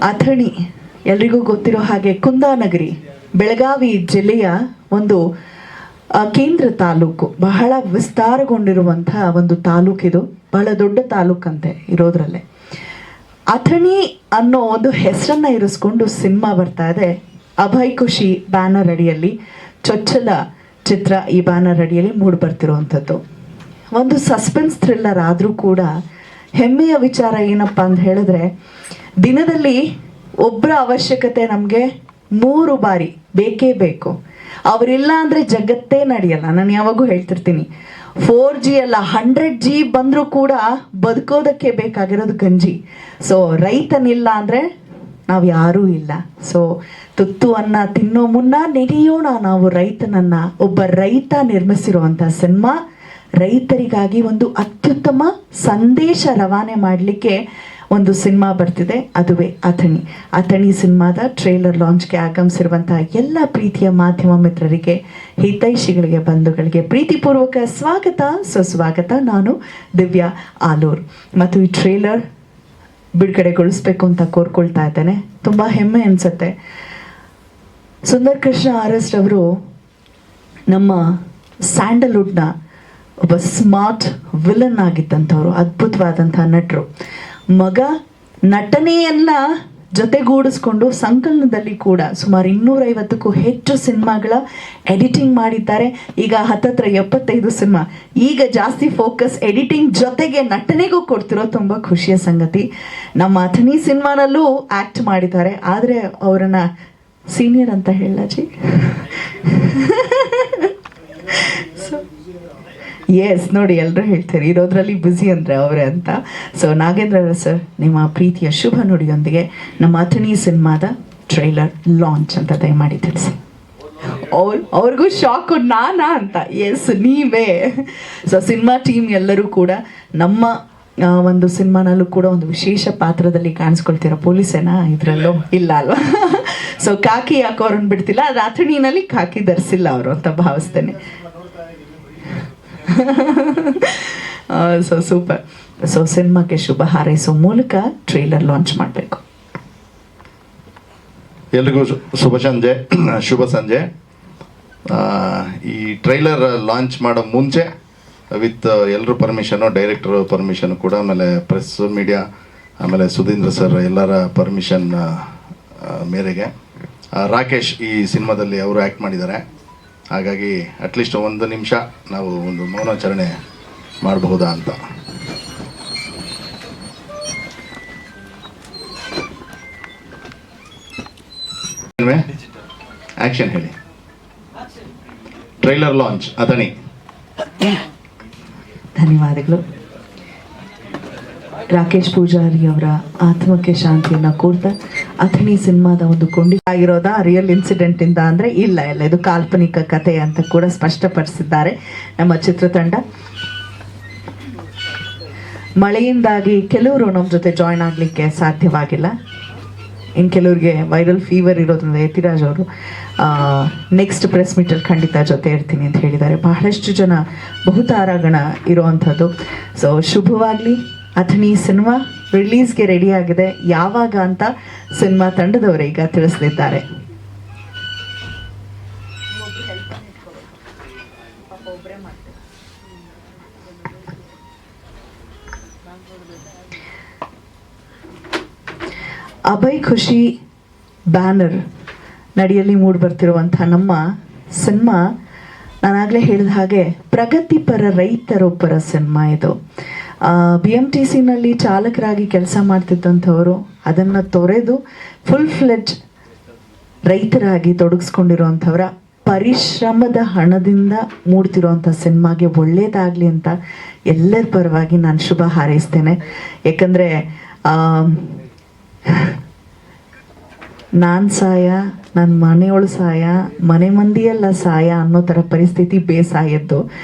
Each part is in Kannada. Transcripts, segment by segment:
ಅಥಣಿ ಎಲ್ರಿಗೂ ಗೊತ್ತಿರೋ ಹಾಗೆ ಕುಂದಾನಗರಿ ಬೆಳಗಾವಿ ಜಿಲ್ಲೆಯ ಒಂದು ಕೇಂದ್ರ ತಾಲೂಕು. ಬಹಳ ವಿಸ್ತಾರಗೊಂಡಿರುವಂತಹ ಒಂದು ತಾಲೂಕಿದು. ಬಹಳ ದೊಡ್ಡ ತಾಲೂಕಂತೆ ಇರೋದ್ರಲ್ಲೇ. ಅಥಣಿ ಅನ್ನೋ ಒಂದು ಹೆಸರನ್ನ ಇರಿಸ್ಕೊಂಡು ಸಿನಿಮಾ ಬರ್ತಾ ಇದೆ. ಅಭಯ್ ಖುಷಿ ಬ್ಯಾನರ್ ಅಡಿಯಲ್ಲಿ, ಚೊಚ್ಚಲ ಚಿತ್ರ ಈ ಬ್ಯಾನರ್ ಅಡಿಯಲ್ಲಿ ಮೂಡಿ ಬರ್ತಿರುವಂಥದ್ದು. ಒಂದು ಸಸ್ಪೆನ್ಸ್ ಥ್ರಿಲ್ಲರ್ ಆದರೂ ಕೂಡ ಹೆಮ್ಮೆಯ ವಿಚಾರ ಏನಪ್ಪ ಅಂತ ಹೇಳಿದ್ರೆ, ದಿನದಲ್ಲಿ ಒಬ್ಬರ ಅವಶ್ಯಕತೆ ನಮಗೆ 3 ಬಾರಿ ಬೇಕೇ ಬೇಕು. ಅವರಿಲ್ಲ ಅಂದರೆ ಜಗತ್ತೇ ನಡೆಯಲ್ಲ. ನಾನು ಯಾವಾಗೂ ಹೇಳ್ತಿರ್ತೀನಿ, 4G ಅಲ್ಲ 100G ಬಂದರೂ ಕೂಡ ಬದುಕೋದಕ್ಕೆ ಬೇಕಾಗಿರೋದು ಗಂಜಿ. ಸೊ ರೈತನಿಲ್ಲ ಅಂದರೆ ನಾವು ಯಾರೂ ಇಲ್ಲ. ಸೊ ತುತ್ತು ಅನ್ನ ತಿನ್ನೋ ಮುನ್ನ ನೆನೆಯೋಣ ನಾವು ರೈತನನ್ನ. ಒಬ್ಬ ರೈತ ನಿರ್ಮಿಸಿರುವಂಥ ಸಿನಿಮಾ, ರೈತರಿಗಾಗಿ ಒಂದು ಅತ್ಯುತ್ತಮ ಸಂದೇಶ ರವಾನೆ ಮಾಡಲಿಕ್ಕೆ ಒಂದು ಸಿನಿಮಾ ಬರ್ತಿದೆ, ಅದುವೇ ಅಥಣಿ. ಅಥಣಿ ಸಿನಿಮಾದ ಟ್ರೇಲರ್ ಲಾಂಚ್ಗೆ ಆಗಮಿಸಿರುವಂತಹ ಎಲ್ಲ ಪ್ರೀತಿಯ ಮಾಧ್ಯಮ ಮಿತ್ರರಿಗೆ, ಹಿತೈಷಿಗಳಿಗೆ, ಬಂಧುಗಳಿಗೆ ಪ್ರೀತಿಪೂರ್ವಕ ಸ್ವಾಗತ, ಸುಸ್ವಾಗತ. ನಾನು ದಿವ್ಯಾ ಆಲೂರ್. ಮತ್ತು ಈ ಟ್ರೇಲರ್ ಬಿಡುಗಡೆಗೊಳಿಸ್ಬೇಕು ಅಂತ ಕೋರ್ಕೊಳ್ತಾ ಇದ್ದೇನೆ. ತುಂಬ ಹೆಮ್ಮೆ ಅನಿಸುತ್ತೆ. ಸುಂದರ್ ಕೃಷ್ಣ RS ರವರು ನಮ್ಮ ಸ್ಯಾಂಡಲ್ವುಡ್ನ ಒಬ್ಬ ಸ್ಮಾರ್ಟ್ ವಿಲನ್ ಆಗಿದ್ದಂಥವ್ರು, ಅದ್ಭುತವಾದಂಥ ನಟರು. ಮಗ ನಟನೆಯನ್ನ ಜೊತೆಗೂಡಿಸ್ಕೊಂಡು ಸಂಕಲನದಲ್ಲಿ ಕೂಡ ಸುಮಾರು 250ಕ್ಕೂ ಹೆಚ್ಚು ಸಿನಿಮಾಗಳ ಎಡಿಟಿಂಗ್ ಮಾಡಿದ್ದಾರೆ. ಈಗ ಹತ್ತತ್ರ 75 ಸಿನಿಮಾ. ಈಗ ಜಾಸ್ತಿ ಫೋಕಸ್ ಎಡಿಟಿಂಗ್ ಜೊತೆಗೆ ನಟನೆಗೂ ಕೊಡ್ತಿರೋ ತುಂಬ ಖುಷಿಯ ಸಂಗತಿ. ನಮ್ಮ ಅಥಣಿ ಸಿನಿಮಾನಲ್ಲೂ ಆ್ಯಕ್ಟ್ ಮಾಡಿದ್ದಾರೆ. ಆದರೆ ಅವರನ್ನ ಸೀನಿಯರ್ ಅಂತ ಹೇಳಾಜಿ. ಎಸ್, ನೋಡಿ ಎಲ್ಲರೂ ಹೇಳ್ತಾರೆ ಇರೋದ್ರಲ್ಲಿ ಬ್ಯುಸಿ ಅಂದರೆ ಅವರೇ ಅಂತ. ಸೊ ನಾಗೇಂದ್ರ ಸರ್, ನಿಮ್ಮ ಪ್ರೀತಿಯ ಶುಭ ನುಡಿಯೊಂದಿಗೆ ನಮ್ಮ ಅಥಣಿ ಸಿನಿಮಾದ ಟ್ರೈಲರ್ ಲಾಂಚ್ ಅಂತ ದಯಮಾಡಿ ತಿಳಿಸಿ. ಅವ್ರಿಗೂ ಶಾಕು ನಾನಾ ಅಂತ. ಎಸ್, ನೀವೇ. ಸೊ ಸಿನಿಮಾ ಟೀಮ್ ಎಲ್ಲರೂ ಕೂಡ ನಮ್ಮ ಒಂದು ಸಿನಿಮಾನಲ್ಲೂ ಕೂಡ ಒಂದು ವಿಶೇಷ ಪಾತ್ರದಲ್ಲಿ ಕಾಣಿಸ್ಕೊಳ್ತೀರ. ಪೊಲೀಸೇನಾ ಇದರಲ್ಲೂ? ಇಲ್ಲ ಅಲ್ವಾ? ಸೊ ಕಾಕಿ ಯಾಕೋ ಅವ್ರನ್ನ ಬಿಡ್ತಿಲ್ಲ. ಅದು ಅಥಣಿನಲ್ಲಿ ಕಾಕಿ ಧರಿಸಿಲ್ಲ ಅವರು ಅಂತ ಭಾವಿಸ್ತೇನೆ. So super. ಸೊ ಸಿನಿಮಾಕ್ಕೆ ಶುಭ ಹಾರೈಸೋ ಮೂಲಕ ಟ್ರೇಲರ್ ಲಾಂಚ್ ಮಾಡಬೇಕು. ಎಲ್ರಿಗೂ ಶುಭ ಸಂಜೆ. ಈ ಟ್ರೈಲರ್ ಲಾಂಚ್ ಮಾಡೋ ಮುಂಚೆ ವಿತ್ ಎಲ್ಲರ ಪರ್ಮಿಷನು, ಡೈರೆಕ್ಟರ್ ಪರ್ಮಿಷನ್ ಕೂಡ, ಆಮೇಲೆ ಪ್ರೆಸ್ ಮೀಡಿಯಾ, ಆಮೇಲೆ ಸುಧೀಂದ್ರ ಸರ್ ಎಲ್ಲರ ಪರ್ಮಿಷನ್ ಮೇರೆಗೆ ರಾಕೇಶ್ ಈ ಸಿನಿಮಾದಲ್ಲಿ ಅವರು ಆ್ಯಕ್ಟ್ ಮಾಡಿದ್ದಾರೆ. ಹಾಗಾಗಿ ಅಟ್ಲೀಸ್ಟ್ 1 ನಿಮಿಷ ನಾವು ಒಂದು ಮೌನಾಚರಣೆ ಮಾಡಬಹುದಾ ಅಂತ. ಆಕ್ಷನ್ ಹೇಳಿ. Trailer launch Athani. ಧನ್ಯವಾದಗಳು. ರಾಕೇಶ್ ಪೂಜಾರಿ ಅವರ ಆತ್ಮಕ್ಕೆ ಶಾಂತಿಯನ್ನ ಕೋರ್ತಾ, ಅಥಣಿ ಸಿನಿಮಾದ ಒಂದು ಕೊಂಡಿ ಆಗಿರೋದಾ ರಿಯಲ್ ಇನ್ಸಿಡೆಂಟ್ ಇಂದ ಅಂದರೆ ಇಲ್ಲ, ಇದು ಕಾಲ್ಪನಿಕ ಕಥೆ ಅಂತ ಕೂಡ ಸ್ಪಷ್ಟಪಡಿಸಿದ್ದಾರೆ ನಮ್ಮ ಚಿತ್ರತಂಡ. ಮಳೆಯಿಂದಾಗಿ ಕೆಲವರು ನಮ್ಮ ಜೊತೆ ಜಾಯ್ನ್ ಆಗಲಿಕ್ಕೆ ಸಾಧ್ಯವಾಗಿಲ್ಲ. ಇನ್ನು ಕೆಲವ್ರಿಗೆ ವೈರಲ್ ಫೀವರ್ ಇರೋದ್ರಿಂದ ಯತಿರಾಜ್ ಅವರು ನೆಕ್ಸ್ಟ್ ಪ್ರೆಸ್ ಮೀಟಲ್ಲಿ ಖಂಡಿತ ಜೊತೆ ಇರ್ತೀನಿ ಅಂತ ಹೇಳಿದ್ದಾರೆ. ಬಹಳಷ್ಟು ಜನ ಬಹುತಾರಾಗಣ ಇರುವಂಥದ್ದು. ಸೊ ಶುಭವಾಗಲಿ. ಅಥಣಿ ಸಿನಿಮಾ ರಿಲೀಸ್ಗೆ ರೆಡಿ ಆಗಿದೆ. ಯಾವಾಗ ಅಂತ ಸಿನಿಮಾ ತಂಡದವರು ಈಗ ತಿಳಿಸಲಿದ್ದಾರೆ. ಅಭಯ್ ಖುಷಿ ಬ್ಯಾನರ್ ನಡಿಯಲ್ಲಿ ಮೂಡಿ ಬರ್ತಿರುವಂಥ ನಮ್ಮ ಸಿನಿಮಾ, ನಾನಾಗಲೇ ಹೇಳಿದ ಹಾಗೆ ಪ್ರಗತಿಪರ ರೈತರೊಬ್ಬರ ಸಿನಿಮಾ ಇದು. BMTCನಲ್ಲಿ ಚಾಲಕರಾಗಿ ಕೆಲಸ ಮಾಡ್ತಿದ್ದಂಥವರು ಅದನ್ನು ತೊರೆದು ಫುಲ್ ಫ್ಲೆಡ್ಜ್ ರೈತರಾಗಿ ತೊಡಗಿಸ್ಕೊಂಡಿರುವಂಥವರ ಪರಿಶ್ರಮದ ಹಣದಿಂದ ಮೂಡ್ತಿರುವಂಥ ಸಿನಿಮಾಗೆ ಒಳ್ಳೆಯದಾಗಲಿ ಅಂತ ಎಲ್ಲರ ಪರವಾಗಿ ನಾನು ಶುಭ ಹಾರೈಸ್ತೇನೆ. ಯಾಕಂದರೆ ನಾನು ಸಾಯ, ನನ್ನ ಮನೆಯೊಳು ಸಾಯ, ಮನೆ ಮಂದಿಯೆಲ್ಲ ಸಾಯ ಅನ್ನೋ ಥರ ಪರಿಸ್ಥಿತಿ ಬೇಸಾಯದ್ದು.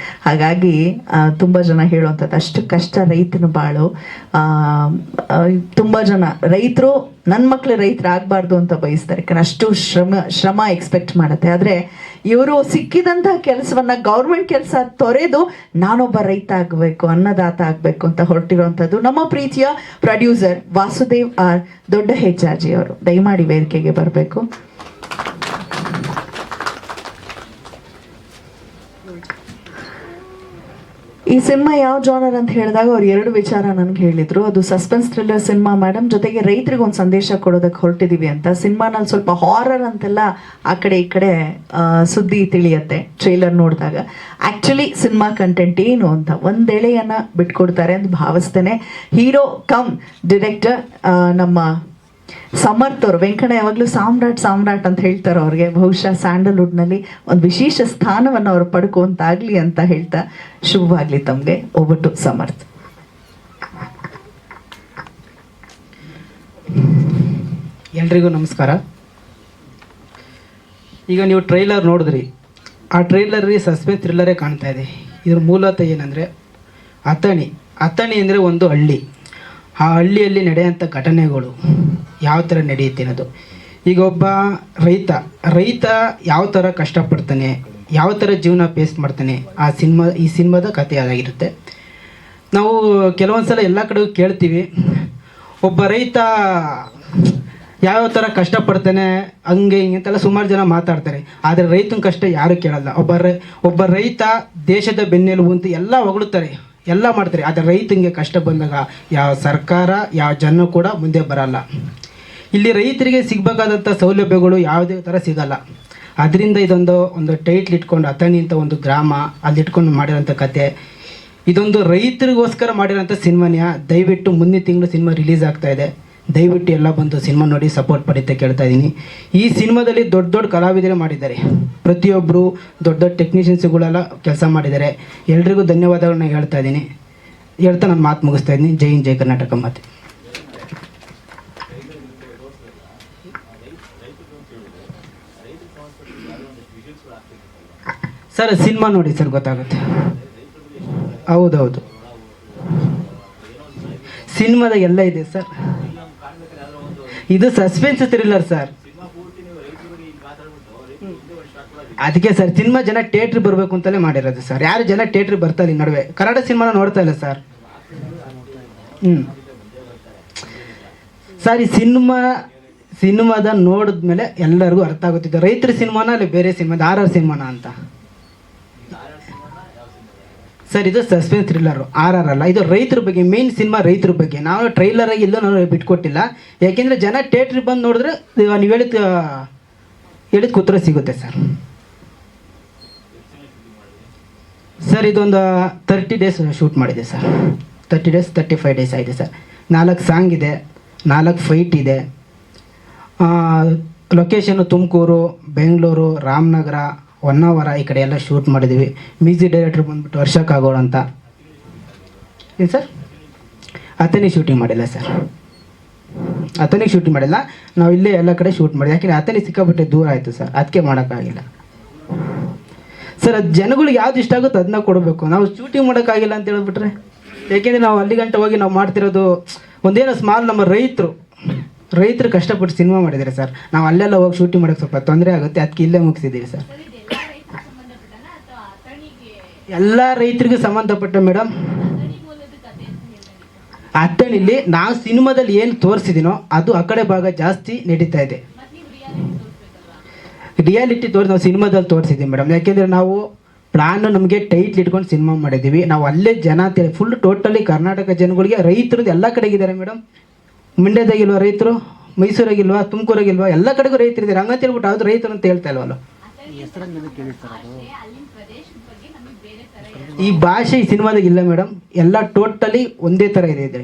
ಹಾಗಾಗಿ ತುಂಬ ಜನ ಹೇಳುವಂಥದ್ದು ಅಷ್ಟು ಕಷ್ಟ ರೈತನ ಬಾಳು. ತುಂಬ ಜನ ರೈತರು ನನ್ನ ಮಕ್ಕಳು ರೈತರಾಗಬಾರ್ದು ಅಂತ ಬಯಸ್ತಾರೆ. ಯಾಕಂದ್ರೆ ಅಷ್ಟು ಶ್ರಮ ಎಕ್ಸ್ಪೆಕ್ಟ್ ಮಾಡುತ್ತೆ. ಆದರೆ ಇವರು ಸಿಕ್ಕಿದಂತಹ ಕೆಲಸವನ್ನ ಗೌರ್ಮೆಂಟ್ ಕೆಲಸ ತೊರೆದು ನಾನೊಬ್ಬ ರೈತ ಆಗಬೇಕು, ಅನ್ನದಾತ ಆಗಬೇಕು ಅಂತ ಹೊರಟಿರುವಂಥದ್ದು ನಮ್ಮ ಪ್ರೀತಿಯ ಪ್ರೊಡ್ಯೂಸರ್ ವಾಸುದೇವ್ ಆರ್ ದೊಡ್ಡ ಹೆಜ್ಜಾಜಿ ಅವರು. ದಯಮಾಡಿ ವೇದಿಕೆಗೆ ಬರಬೇಕು. ಈ ಸಿನಿಮಾ ಯಾವ ಜಾನರ್ ಅಂತ ಹೇಳಿದಾಗ ಅವ್ರು 2 ವಿಚಾರ ನನಗೆ ಹೇಳಿದ್ರು. ಅದು ಸಸ್ಪೆನ್ಸ್ ಥ್ರಿಲ್ಲರ್ ಸಿನಿಮಾ ಮೇಡಮ್, ಜೊತೆಗೆ ರೈತರಿಗೆ ಒಂದು ಸಂದೇಶ ಕೊಡೋದಕ್ಕೆ ಹೊರಟಿದೀವಿ ಅಂತ. ಸಿನಿಮಾನಲ್ಲಿ ಸ್ವಲ್ಪ ಹಾರರ್ ಅಂತೆಲ್ಲ ಆ ಕಡೆ ಈ ಕಡೆ ಸುದ್ದಿ ತಿಳಿಯತ್ತೆ ಟ್ರೇಲರ್ ನೋಡಿದಾಗ. ಆ್ಯಕ್ಚುಲಿ ಸಿನಿಮಾ ಕಂಟೆಂಟ್ ಏನು ಅಂತ ಒಂದು ಎಳೆಯನ್ನ ಬಿಟ್ಕೊಡ್ತಾರೆ ಅಂತ ಭಾವಿಸ್ತೇನೆ. ಹೀರೋ ಕಮ್ ಡಿರೆಕ್ಟರ್ ನಮ್ಮ ಸಮರ್ಥ್ ಅವರು. ವೆಂಕಣ್ಣ ಯಾವಾಗಲೂ ಸಾಮ್ರಾಟ್ ಅಂತ ಹೇಳ್ತಾರೆ ಅವ್ರಿಗೆ. ಬಹುಶಃ ಸ್ಯಾಂಡಲ್ವುಡ್ನಲ್ಲಿ ಒಂದು ವಿಶೇಷ ಸ್ಥಾನವನ್ನು ಅವರು ಪಡ್ಕೊಂತಾಗ್ಲಿ ಅಂತ ಹೇಳ್ತಾ ಶುಭವಾಗ್ಲಿ ತಮಗೆ. Over to Samarth. ಎಲ್ರಿಗೂ ನಮಸ್ಕಾರ. ಈಗ ನೀವು ಟ್ರೈಲರ್ ನೋಡಿದ್ರಿ, ಆ ಟ್ರೈಲರಲ್ಲಿ ಸಸ್ಪೆನ್ಸ್ ಥ್ರಿಲ್ಲರೇ ಕಾಣ್ತಾ ಇದೆ. ಇದ್ರ ಮೂಲತಃ ಏನಂದರೆ ಅಥಣಿ ಅಂದರೆ ಒಂದು ಹಳ್ಳಿ. ಆ ಹಳ್ಳಿಯಲ್ಲಿ ನಡೆಯುವಂಥ ಘಟನೆಗಳು ಯಾವ ಥರ ನಡೆಯುತ್ತೆ ಅನ್ನೋದು. ಈಗ ಒಬ್ಬ ರೈತ ಯಾವ ಥರ ಕಷ್ಟಪಡ್ತಾನೆ, ಯಾವ ಥರ ಜೀವನ ಫೇಸ್ ಮಾಡ್ತಾನೆ, ಈ ಸಿನಿಮಾದ ಕಥೆ ಅದಾಗಿರುತ್ತೆ. ನಾವು ಕೆಲವೊಂದು ಸಲ ಎಲ್ಲ ಕಡೆಗೂ ಕೇಳ್ತೀವಿ, ಒಬ್ಬ ರೈತ ಯಾವ್ಯಾವ ಥರ ಕಷ್ಟಪಡ್ತಾನೆ ಹಂಗೆ ಹಿಂಗೆ ಅಂತೆಲ್ಲ ಸುಮಾರು ಜನ ಮಾತಾಡ್ತಾರೆ. ಆದರೆ ರೈತನ ಕಷ್ಟ ಯಾರೂ ಕೇಳಲ್ಲ. ಒಬ್ಬ ರೈತ ದೇಶದ ಬೆನ್ನೆಲುಬು ಅಂತ ಎಲ್ಲ ಹೊಗಳುತ್ತಾರೆ, ಎಲ್ಲ ಮಾಡ್ತಾರೆ. ಆದರೆ ರೈತನಿಗೆ ಕಷ್ಟ ಬಂದಾಗ ಯಾವ ಸರ್ಕಾರ ಯಾವ ಜನ ಕೂಡ ಮುಂದೆ ಬರಲ್ಲ. ಇಲ್ಲಿ ರೈತರಿಗೆ ಸಿಗಬೇಕಾದಂಥ ಸೌಲಭ್ಯಗಳು ಯಾವುದೇ ಥರ ಸಿಗಲ್ಲ. ಅದರಿಂದ ಒಂದು ಟೈಟ್ಲ್ ಇಟ್ಕೊಂಡು ಅಥಣಿ ಅಂತ ಒಂದು ಗ್ರಾಮ ಅಲ್ಲಿ ಇಟ್ಕೊಂಡು ಮಾಡಿರೋಂಥ ಕತೆ. ಇದೊಂದು ರೈತರಿಗೋಸ್ಕರ ಮಾಡಿರೋಂಥ ಸಿನಿಮಾನ್ಯ. ದಯವಿಟ್ಟು ಮುಂದಿನ ತಿಂಗಳು ಸಿನಿಮಾ ರಿಲೀಸ್ ಆಗ್ತಾ ಇದೆ. ದಯವಿಟ್ಟು ಎಲ್ಲ ಬಂದು ಸಿನಿಮಾ ನೋಡಿ ಸಪೋರ್ಟ್ ಪಡಿತಾ ಕೇಳ್ತಾ ಇದ್ದೀನಿ. ಈ ಸಿನಿಮಾದಲ್ಲಿ ದೊಡ್ಡ ಕಲಾವಿದರೇ ಮಾಡಿದ್ದಾರೆ. ಪ್ರತಿಯೊಬ್ಬರು ದೊಡ್ಡ ಟೆಕ್ನಿಷಿಯನ್ಸ್ಗಳೆಲ್ಲ ಕೆಲಸ ಮಾಡಿದ್ದಾರೆ. ಎಲ್ರಿಗೂ ಧನ್ಯವಾದಗಳನ್ನ ಹೇಳ್ತಾ ಇದ್ದೀನಿ. ಹೇಳ್ತಾ ನಾನು ಮಾತು ಮುಗಿಸ್ತಾ ಇದ್ದೀನಿ. ಜೈ ಹಿಂದ್, ಜೈ ಕರ್ನಾಟಕ. ಮಾತೆ ಸರ್, ಸಿನಿಮಾ ನೋಡಿ ಸರ್, ಗೊತ್ತಾಗುತ್ತೆ. ಹೌದೌದು, ಸಿನಿಮಾದಾಗ ಎಲ್ಲ ಇದೆ ಸರ್. ಇದು ಸಸ್ಪೆನ್ಸ್ ಥ್ರಿಲ್ಲರ್ ಸರ್. ಅದಕ್ಕೆ ಸರ್ ಸಿನಿಮಾ ಜನ ಥಿಯೇಟ್ರಿಗೆ ಬರಬೇಕು ಅಂತಲೇ ಮಾಡಿರೋದು ಸರ್. ಯಾರು ಜನ ಥಿಯೇಟ್ರಿಗೆ ಬರ್ತಾರೆ ಈ ನಡುವೆ ಕನ್ನಡ ಸಿನಿಮಾನ ನೋಡ್ತಾ ಇಲ್ಲ ಸರ್. ಸರ್, ಈ ಸಿನಿಮಾದ ನೋಡಿದ್ಮೇಲೆ ಎಲ್ಲರಿಗೂ ಅರ್ಥ ಆಗುತ್ತಿದೆ ರೈತರ ಸಿನಿಮಾನ ಅಲ್ಲಿ ಬೇರೆ ಸಿನಿಮಾದ ಆರ್ ಸಿನಿಮಾನ ಅಂತ. ಸರ್, ಇದು ಸಸ್ಪೆನ್ಸ್ ಥ್ರಿಲ್ಲರು, ಆರ್ ಅಲ್ಲ. ಇದು ರೈತರ ಬಗ್ಗೆ, ಮೇನ್ ಸಿನಿಮಾ ರೈತರ ಬಗ್ಗೆ. ನಾವು ಟ್ರೈಲರ್ ಆಗಿ ಇಲ್ಲೂ ನಾನು ಬಿಟ್ಕೊಟ್ಟಿಲ್ಲ. ಯಾಕೆಂದರೆ ಜನ ಥಿಯೇಟ್ರಿಗೆ ಬಂದು ನೋಡಿದ್ರೆ ನೀವು ಹೇಳಿದ ಕೂತ್ರ ಸಿಗುತ್ತೆ ಸರ್. ಸರ್, ಇದೊಂದು 30 ಡೇಸ್ ಶೂಟ್ ಮಾಡಿದೆ ಸರ್. 30 ಡೇಸ್ 35 ಡೇಸ್ ಆಗಿದೆ ಸರ್. 4 ಸಾಂಗ್ ಇದೆ, 4 ಫೈಟ್ ಇದೆ. ಲೊಕೇಶನ್ನು ತುಮಕೂರು, ಬೆಂಗಳೂರು, ರಾಮನಗರ, ಹೊನ್ನಾವರ ಈ ಕಡೆ ಎಲ್ಲ ಶೂಟ್ ಮಾಡಿದ್ದೀವಿ. ಮ್ಯೂಸಿಕ್ ಡೈರೆಕ್ಟ್ರ್ ಬಂದ್ಬಿಟ್ಟು ವರ್ಷ ಕಾಗೋಳು ಅಂತ. ಏನು ಸರ್? ಅಥಣಿ ಶೂಟಿಂಗ್ ಮಾಡಿಲ್ಲ ಸರ್. ಅಥಣಿಗೆ ಶೂಟಿಂಗ್ ಮಾಡಿಲ್ಲ, ನಾವು ಇಲ್ಲೇ ಎಲ್ಲ ಕಡೆ ಶೂಟ್ ಮಾಡಿದ್ವಿ. ಯಾಕೆಂದರೆ ಅಥಣಿ ಸಿಕ್ಕಾಬಿಟ್ಟೆ ದೂರ ಆಯಿತು ಸರ್, ಅದಕ್ಕೆ ಮಾಡೋಕ್ಕಾಗಿಲ್ಲ ಸರ್. ಅದು ಜನಗಳಿಗೆ ಯಾವ್ದು ಇಷ್ಟ ಆಗುತ್ತೋ ಅದನ್ನ ಕೊಡಬೇಕು. ನಾವು ಶೂಟಿಂಗ್ ಮಾಡೋಕ್ಕಾಗಿಲ್ಲ ಅಂತ ಹೇಳ್ಬಿಟ್ರೆ, ಯಾಕೆಂದರೆ ನಾವು ಅಲ್ಲಿ ಗಂಟೆ ಹೋಗಿ ನಾವು ಮಾಡ್ತಿರೋದು ಒಂದೇನೋ ಸ್ಮಾಲ್. ನಮ್ಮ ರೈತರು ಕಷ್ಟಪಟ್ಟು ಸಿನಿಮಾ ಮಾಡಿದ್ದಾರೆ ಸರ್. ನಾವು ಅಲ್ಲೆಲ್ಲ ಹೋಗಿ ಶೂಟಿಂಗ್ ಮಾಡೋಕ್ಕೆ ಸ್ವಲ್ಪ ತೊಂದರೆ ಆಗುತ್ತೆ, ಅದಕ್ಕೆ ಇಲ್ಲೇ ಮುಗಿಸಿದ್ದೀವಿ ಸರ್. ಎಲ್ಲ ರೈತರಿಗೂ ಸಂಬಂಧಪಟ್ಟ ಮೇಡಮ್. ಅಥಣಿಲಿ ನಾವು ಸಿನಿಮಾದಲ್ಲಿ ಏನು ತೋರಿಸಿದ್ದೀನೋ ಅದು ಆ ಕಡೆ ಭಾಗ ಜಾಸ್ತಿ ನಡೀತಾ ಇದೆ. ರಿಯಾಲಿಟಿ ನಾವು ಸಿನಿಮಾದಲ್ಲಿ ತೋರಿಸಿದ್ದೀವಿ ಮೇಡಮ್. ಯಾಕೆಂದರೆ ನಾವು ಪ್ಲಾನ್ ನಮಗೆ ಟೈಟ್ಲ್ ಇಟ್ಕೊಂಡು ಸಿನಿಮಾ ಮಾಡಿದ್ದೀವಿ. ನಾವು ಅಲ್ಲೇ ಜನ ಫುಲ್ ಟೋಟಲಿ ಕರ್ನಾಟಕ ಜನಗಳಿಗೆ ರೈತರದ್ದು ಎಲ್ಲ ಕಡೆಗಿದ್ದಾರೆ ಮೇಡಮ್. ಮಂಡ್ಯದಾಗಿಲ್ವಾ ರೈತರು, ಮೈಸೂರಾಗಿಲ್ವಾ, ತುಮಕೂರಾಗಿಲ್ವಾ, ಎಲ್ಲ ಕಡೆಗೂ ರೈತರಿದ್ದಾರೆ. ಹಂಗಂತ ಹೇಳ್ಬಿಟ್ಟು ಯಾವ್ದು ರೈತರು ಅಂತ ಹೇಳ್ತಾ ಇಲ್ವಲ್ಲ. ಈ ಭಾಷೆ ಈ ಸಿನಿಮಾದಾಗ ಇಲ್ಲ ಮೇಡಮ್. ಎಲ್ಲ ಟೋಟಲಿ ಒಂದೇ ಥರ ಇದೆ.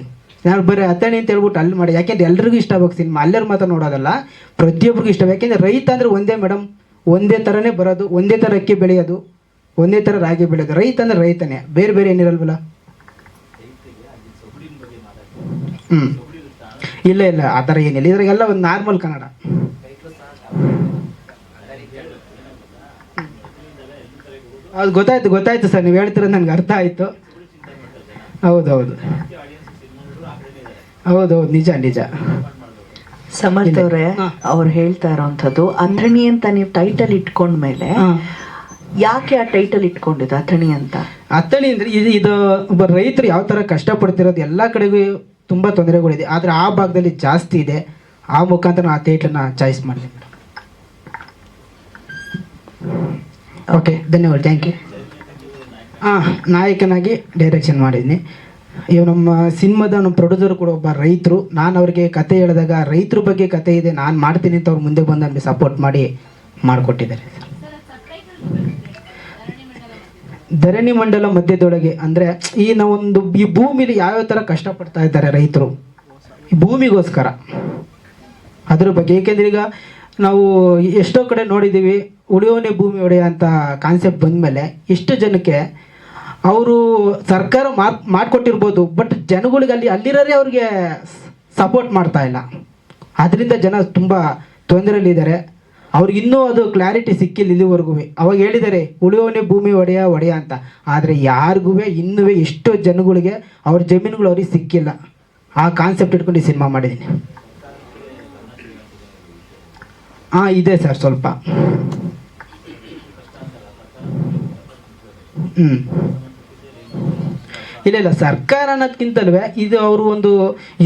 ನಾನು ಬರೀ ಅಥಣಿ ಅಂತ ಹೇಳ್ಬಿಟ್ಟು ಅಲ್ಲಿ ಮಾಡಿ, ಯಾಕೆಂದ್ರೆ ಎಲ್ರಿಗೂ ಇಷ್ಟ ಆಗ್ಬೇಕು ಸಿನಿಮಾ. ಅಲ್ಲೆರು ಮಾತ್ರ ನೋಡೋದಲ್ಲ, ಪ್ರತಿಯೊಬ್ಬರಿಗೂ ಇಷ್ಟ. ಯಾಕೆಂದರೆ ರೈತ ಅಂದರೆ ಒಂದೇ ಮೇಡಮ್, ಒಂದೇ ಥರನೇ ಬರೋದು, ಒಂದೇ ಥರ ಅಕ್ಕಿ ಬೆಳೆಯೋದು, ಒಂದೇ ಥರ ರಾಗಿ ಬೆಳೆಯೋದು. ರೈತ ಅಂದರೆ ರೈತನೇ, ಬೇರೆ ಬೇರೆ ಏನಿರಲ್ವಲ್ಲ. ಇಲ್ಲ ಆ ಥರ ಏನಿಲ್ಲ. ಇದ್ರಾಗೆಲ್ಲ ಒಂದು ನಾರ್ಮಲ್ ಕನ್ನಡ. ಅದು ಗೊತ್ತಾಯ್ತು ಸರ್, ನೀವು ಹೇಳ್ತಿರೋದು ನನಗೆ ಅರ್ಥ ಆಯಿತು. ಹೌದೌದು, ನಿಜ. ಸಮರ್ಥ ಅವರೇ, ಹಾ. ಅವ್ರು ಹೇಳ್ತಾ ಇರೋಂಥದ್ದು ಅಥಣಿ ಅಂತ ನೀವು ಟೈಟಲ್ ಇಟ್ಕೊಂಡ್ಮೇಲೆ ಯಾಕೆ ಆ ಟೈಟಲ್ ಇಟ್ಕೊಂಡಿದ್ದು ಅಥಣಿ ಅಂತ? ಅಥಣಿ ಅಂದರೆ ಇದು ಒಬ್ಬ ರೈತರು ಯಾವ ಥರ ಕಷ್ಟಪಡ್ತಿರೋದು ಎಲ್ಲ ಕಡೆಗೂ ತುಂಬ ತೊಂದರೆಗಳಿದೆ, ಆದರೆ ಆ ಭಾಗದಲ್ಲಿ ಜಾಸ್ತಿ ಇದೆ. ಆ ಮುಖಾಂತರ ಆ ಟೈಟಲ್ನ ಚಾಯ್ಸ್ ಮಾಡಿದೆ ಮೇಡಮ್. ಓಕೆ, ಧನ್ಯವಾದ, ಥ್ಯಾಂಕ್ ಯು. ನಾಯಕನಾಗಿ ಡೈರೆಕ್ಷನ್ ಮಾಡಿದ್ದೀನಿ. ಇವು ನಮ್ಮ ಸಿನಿಮಾದ ನಮ್ಮ ಪ್ರೊಡ್ಯೂಸರ್ ಕೂಡ ಒಬ್ಬ ರೈತರು. ನಾನು ಅವ್ರಿಗೆ ಕತೆ ಹೇಳಿದಾಗ ರೈತರ ಬಗ್ಗೆ ಕತೆ ಇದೆ, ನಾನು ಮಾಡ್ತೀನಿ ಅಂತ ಅವ್ರು ಮುಂದೆ ಬಂದು ನಮಗೆ ಸಪೋರ್ಟ್ ಮಾಡಿ ಮಾಡಿಕೊಟ್ಟಿದ್ದಾರೆ. ಧರಣಿ ಮಂಡಲ ಮಧ್ಯದೊಳಗೆ ಅಂದರೆ ಈ ನಾವೊಂದು ಈ ಭೂಮಿಲಿ ಯಾವ್ಯಾವ ಥರ ಕಷ್ಟಪಡ್ತಾ ಇದ್ದಾರೆ ರೈತರು ಈ ಭೂಮಿಗೋಸ್ಕರ, ಅದ್ರ ಬಗ್ಗೆ. ಏಕೆಂದರೆ ಈಗ ನಾವು ಎಷ್ಟೋ ಕಡೆ ನೋಡಿದ್ದೀವಿ, ಉಳಿಯೋನೆ ಭೂಮಿ ಒಡೆಯ ಅಂತ ಕಾನ್ಸೆಪ್ಟ್ ಬಂದಮೇಲೆ ಇಷ್ಟು ಜನಕ್ಕೆ ಅವರು ಸರ್ಕಾರ ಮಾಡಿಕೊಟ್ಟಿರ್ಬೋದು, ಬಟ್ ಜನಗಳಿಗೆ ಅಲ್ಲಿರೋರೇ ಅವ್ರಿಗೆ ಸಪೋರ್ಟ್ ಮಾಡ್ತಾ ಇಲ್ಲ. ಅದರಿಂದ ಜನ ತುಂಬ ತೊಂದರೆಯಲ್ಲಿದ್ದಾರೆ. ಅವ್ರಿಗೆ ಇನ್ನೂ ಅದು ಕ್ಲಾರಿಟಿ ಸಿಕ್ಕಿಲ್ಲ ಇಲ್ಲಿವರೆಗೂ. ಅವಾಗ ಹೇಳಿದ್ದಾರೆ ಉಳಿಯೋನೆ ಭೂಮಿ ಒಡೆಯ ಅಂತ, ಆದರೆ ಯಾರಿಗೂ ಇನ್ನೂ ಎಷ್ಟೋ ಜನಗಳಿಗೆ ಅವ್ರ ಜಮೀನುಗಳು ಅವ್ರಿಗೆ ಸಿಕ್ಕಿಲ್ಲ. ಆ ಕಾನ್ಸೆಪ್ಟ್ ಇಟ್ಕೊಂಡು ಈ ಸಿನಿಮಾ ಮಾಡಿದ್ದೀನಿ. ಇದೆ ಸರ್ ಸ್ವಲ್ಪ. ಇಲ್ಲ ಸರ್ಕಾರ ಅನ್ನೋದಕ್ಕಿಂತಲೂ ಇದು ಅವರು ಒಂದು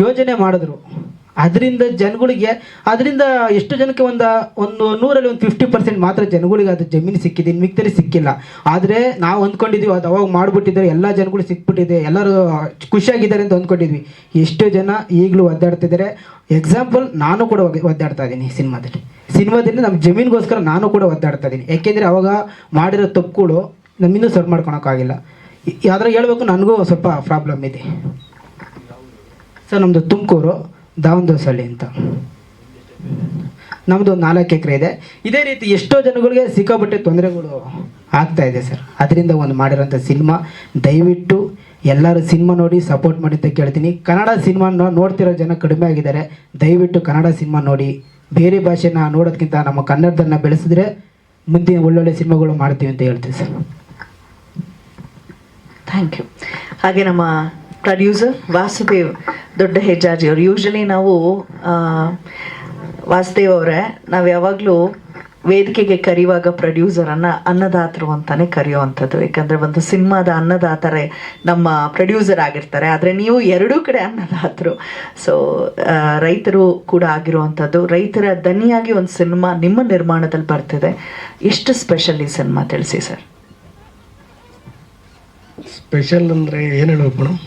ಯೋಜನೆ ಮಾಡಿದ್ರು, ಅದರಿಂದ ಜನಗಳಿಗೆ, ಅದರಿಂದ ಎಷ್ಟು ಜನಕ್ಕೆ ಒಂದು 100ರಲ್ಲಿ 50% ಮಾತ್ರ ಜನಗಳಿಗೆ ಅದು ಜಮೀನು ಸಿಕ್ಕಿದೆ, ಇನ್ನು ಮಿಕ್ತರಿ ಸಿಕ್ಕಿಲ್ಲ. ಆದರೆ ನಾವು ಅಂದ್ಕೊಂಡಿದ್ವಿ ಅದು ಅವಾಗ ಮಾಡಿಬಿಟ್ಟಿದ್ದಾರೆ, ಎಲ್ಲ ಜನಗಳು ಸಿಕ್ಬಿಟ್ಟಿದೆ, ಎಲ್ಲರೂ ಖುಷಿಯಾಗಿದ್ದಾರೆ ಅಂತ ಅಂದ್ಕೊಂಡಿದ್ವಿ. ಎಷ್ಟೋ ಜನ ಈಗಲೂ ಒದ್ದಾಡ್ತಿದ್ದಾರೆ. ಎಕ್ಸಾಂಪಲ್, ನಾನು ಕೂಡ ಒದ್ದಾಡ್ತಾ ಇದ್ದೀನಿ ಸಿನಿಮಾದಲ್ಲಿ ನಮ್ಮ ಜಮೀನಿಗೋಸ್ಕರ ನಾನು ಕೂಡ ಒದ್ದಾಡ್ತಾ ಇದ್ದೀನಿ. ಯಾಕೆಂದರೆ ಅವಾಗ ಮಾಡಿರೋ ತಪ್ಪುಗಳು ನಮ್ಮಿಂದ ಸರಿ ಮಾಡ್ಕೊಳಕ್ಕಾಗಿಲ್ಲ. ಯಾವ್ದಾರ ಹೇಳ್ಬೇಕು, ನನಗೂ ಸ್ವಲ್ಪ ಪ್ರಾಬ್ಲಮ್ ಇದೆ ಸರ್. ನಮ್ಮದು ತುಮಕೂರು ದಾವಣದೋಸಳ್ಳಿ ಅಂತ, ನಮ್ಮದು 4 ಎಕರೆ ಇದೆ. ಇದೇ ರೀತಿ ಎಷ್ಟೋ ಜನಗಳಿಗೆ ಸಿಕ್ಕಾಪಟ್ಟೆ ತೊಂದರೆಗಳು ಆಗ್ತಾ ಇದೆ ಸರ್. ಅದರಿಂದ ಒಂದು ಮಾಡಿರೋಂಥ ಸಿನಿಮಾ, ದಯವಿಟ್ಟು ಎಲ್ಲರೂ ಸಿನಿಮಾ ನೋಡಿ ಸಪೋರ್ಟ್ ಮಾಡಿ ಅಂತ ಕೇಳ್ತೀನಿ. ಕನ್ನಡ ಸಿನಿಮಾ ನೋಡ್ತಿರೋ ಜನ ಕಡಿಮೆ ಆಗಿದ್ದಾರೆ, ದಯವಿಟ್ಟು ಕನ್ನಡ ಸಿನಿಮಾ ನೋಡಿ. ಬೇರೆ ಭಾಷೆನ ನೋಡೋದಕ್ಕಿಂತ ನಮ್ಮ ಕನ್ನಡದನ್ನ ಬೆಳೆಸಿದ್ರೆ ಮುಂದೆ ಒಳ್ಳೊಳ್ಳೆ ಸಿನಿಮಾಗಳು ಮಾಡ್ತೀವಿ ಅಂತ ಹೇಳ್ತೀವಿ ಸರ್. Thank you. ಹಾಗೆ ನಮ್ಮ ಪ್ರೊಡ್ಯೂಸರ್ ವಾಸುದೇವ್ ದೊಡ್ಡ ಹೆಜ್ಜಾಜಿ ಅವರು. ಯೂಶಲಿ ನಾವು ವಾಸುದೇವ್ ಅವರೇ, ನಾವು ಯಾವಾಗಲೂ ವೇದಿಕೆಗೆ ಕರೆಯುವಾಗ ಪ್ರೊಡ್ಯೂಸರನ್ನು ಅನ್ನದಾತರು ಅಂತಾನೆ ಕರೆಯುವಂಥದ್ದು. ಯಾಕಂದರೆ ಒಂದು ಸಿನಿಮಾದ ಅನ್ನದಾತರೇ ನಮ್ಮ ಪ್ರೊಡ್ಯೂಸರ್ ಆಗಿರ್ತಾರೆ, ಆದರೆ ನೀವು ಎರಡೂ ಕಡೆ ಅನ್ನದಾತರು. ಸೊ ರೈತರು ಕೂಡ ಆಗಿರುವಂಥದ್ದು. ರೈತರ ದನಿಯಾಗಿ ಒಂದು ಸಿನಿಮಾ ನಿಮ್ಮ ನಿರ್ಮಾಣದಲ್ಲಿ ಬರ್ತಿದೆ. ಎಷ್ಟು ಸ್ಪೆಷಲ್ ಈ ಸಿನಿಮಾ ತಿಳಿಸಿ ಸರ್. ಸ್ಪೆಷಲ್ ಅಂದರೆ ಏನು ಹೇಳಬೇಕು ಮೇಡಮ್,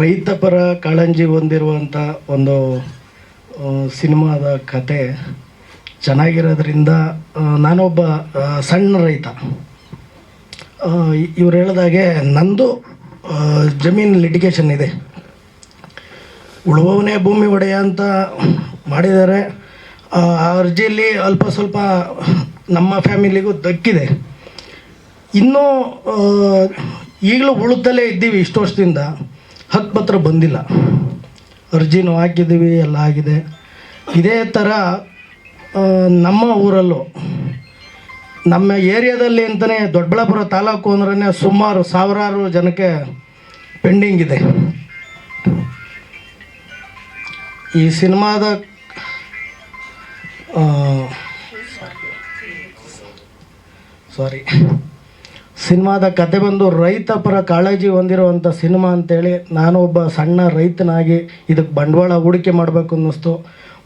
ರೈತ ಪರ ಕಾಳಂಜಿ ಹೊಂದಿರುವಂಥ ಒಂದು ಸಿನಿಮಾದ ಕತೆ ಚೆನ್ನಾಗಿರೋದ್ರಿಂದ, ನಾನೊಬ್ಬ ಸಣ್ಣ ರೈತ. ಇವ್ರು ಹೇಳಿದಾಗೆ ನಂದು ಜಮೀನು ಲಿಟಿಗೇಷನ್ ಇದೆ. ಉಳುವವನೇ ಭೂಮಿ ಒಡೆಯ ಅಂತ ಮಾಡಿದ್ದಾರೆ. ಆ ಅರ್ಜಿಯಲ್ಲಿ ಅಲ್ಪ ಸ್ವಲ್ಪ ನಮ್ಮ ಫ್ಯಾಮಿಲಿಗೂ ದಕ್ಕಿದೆ. ಇನ್ನೂ ಈಗಲೂ ಉಳಿದಲ್ಲೇ ಇದ್ದೀವಿ. ಇಷ್ಟು ವರ್ಷದಿಂದ ಹಕ್ಕುಪತ್ರ ಬಂದಿಲ್ಲ, ಅರ್ಜಿನೂ ಹಾಕಿದ್ದೀವಿ, ಎಲ್ಲ ಆಗಿದೆ. ಇದೇ ಥರ ನಮ್ಮ ಊರಲ್ಲೂ, ನಮ್ಮ ಏರಿಯಾದಲ್ಲಿ ಅಂತಲೇ ದೊಡ್ಡಬಳ್ಳಾಪುರ ತಾಲೂಕು ಅಂದ್ರೆ ಸುಮಾರು ಸಾವಿರಾರು ಜನಕ್ಕೆ ಪೆಂಡಿಂಗ್ ಇದೆ. ಈ ಸಿನಿಮಾದ ಸಿನಿಮಾದ ಕತೆ ಬಂದು ರೈತ ಪರ ಕಾಳಜಿ ಹೊಂದಿರುವಂಥ ಸಿನಿಮಾ ಅಂತೇಳಿ, ನಾನು ಒಬ್ಬ ಸಣ್ಣ ರೈತನಾಗಿ ಇದಕ್ಕೆ ಬಂಡವಾಳ ಹೂಡಿಕೆ ಮಾಡಬೇಕು ಅನ್ನಿಸ್ತು,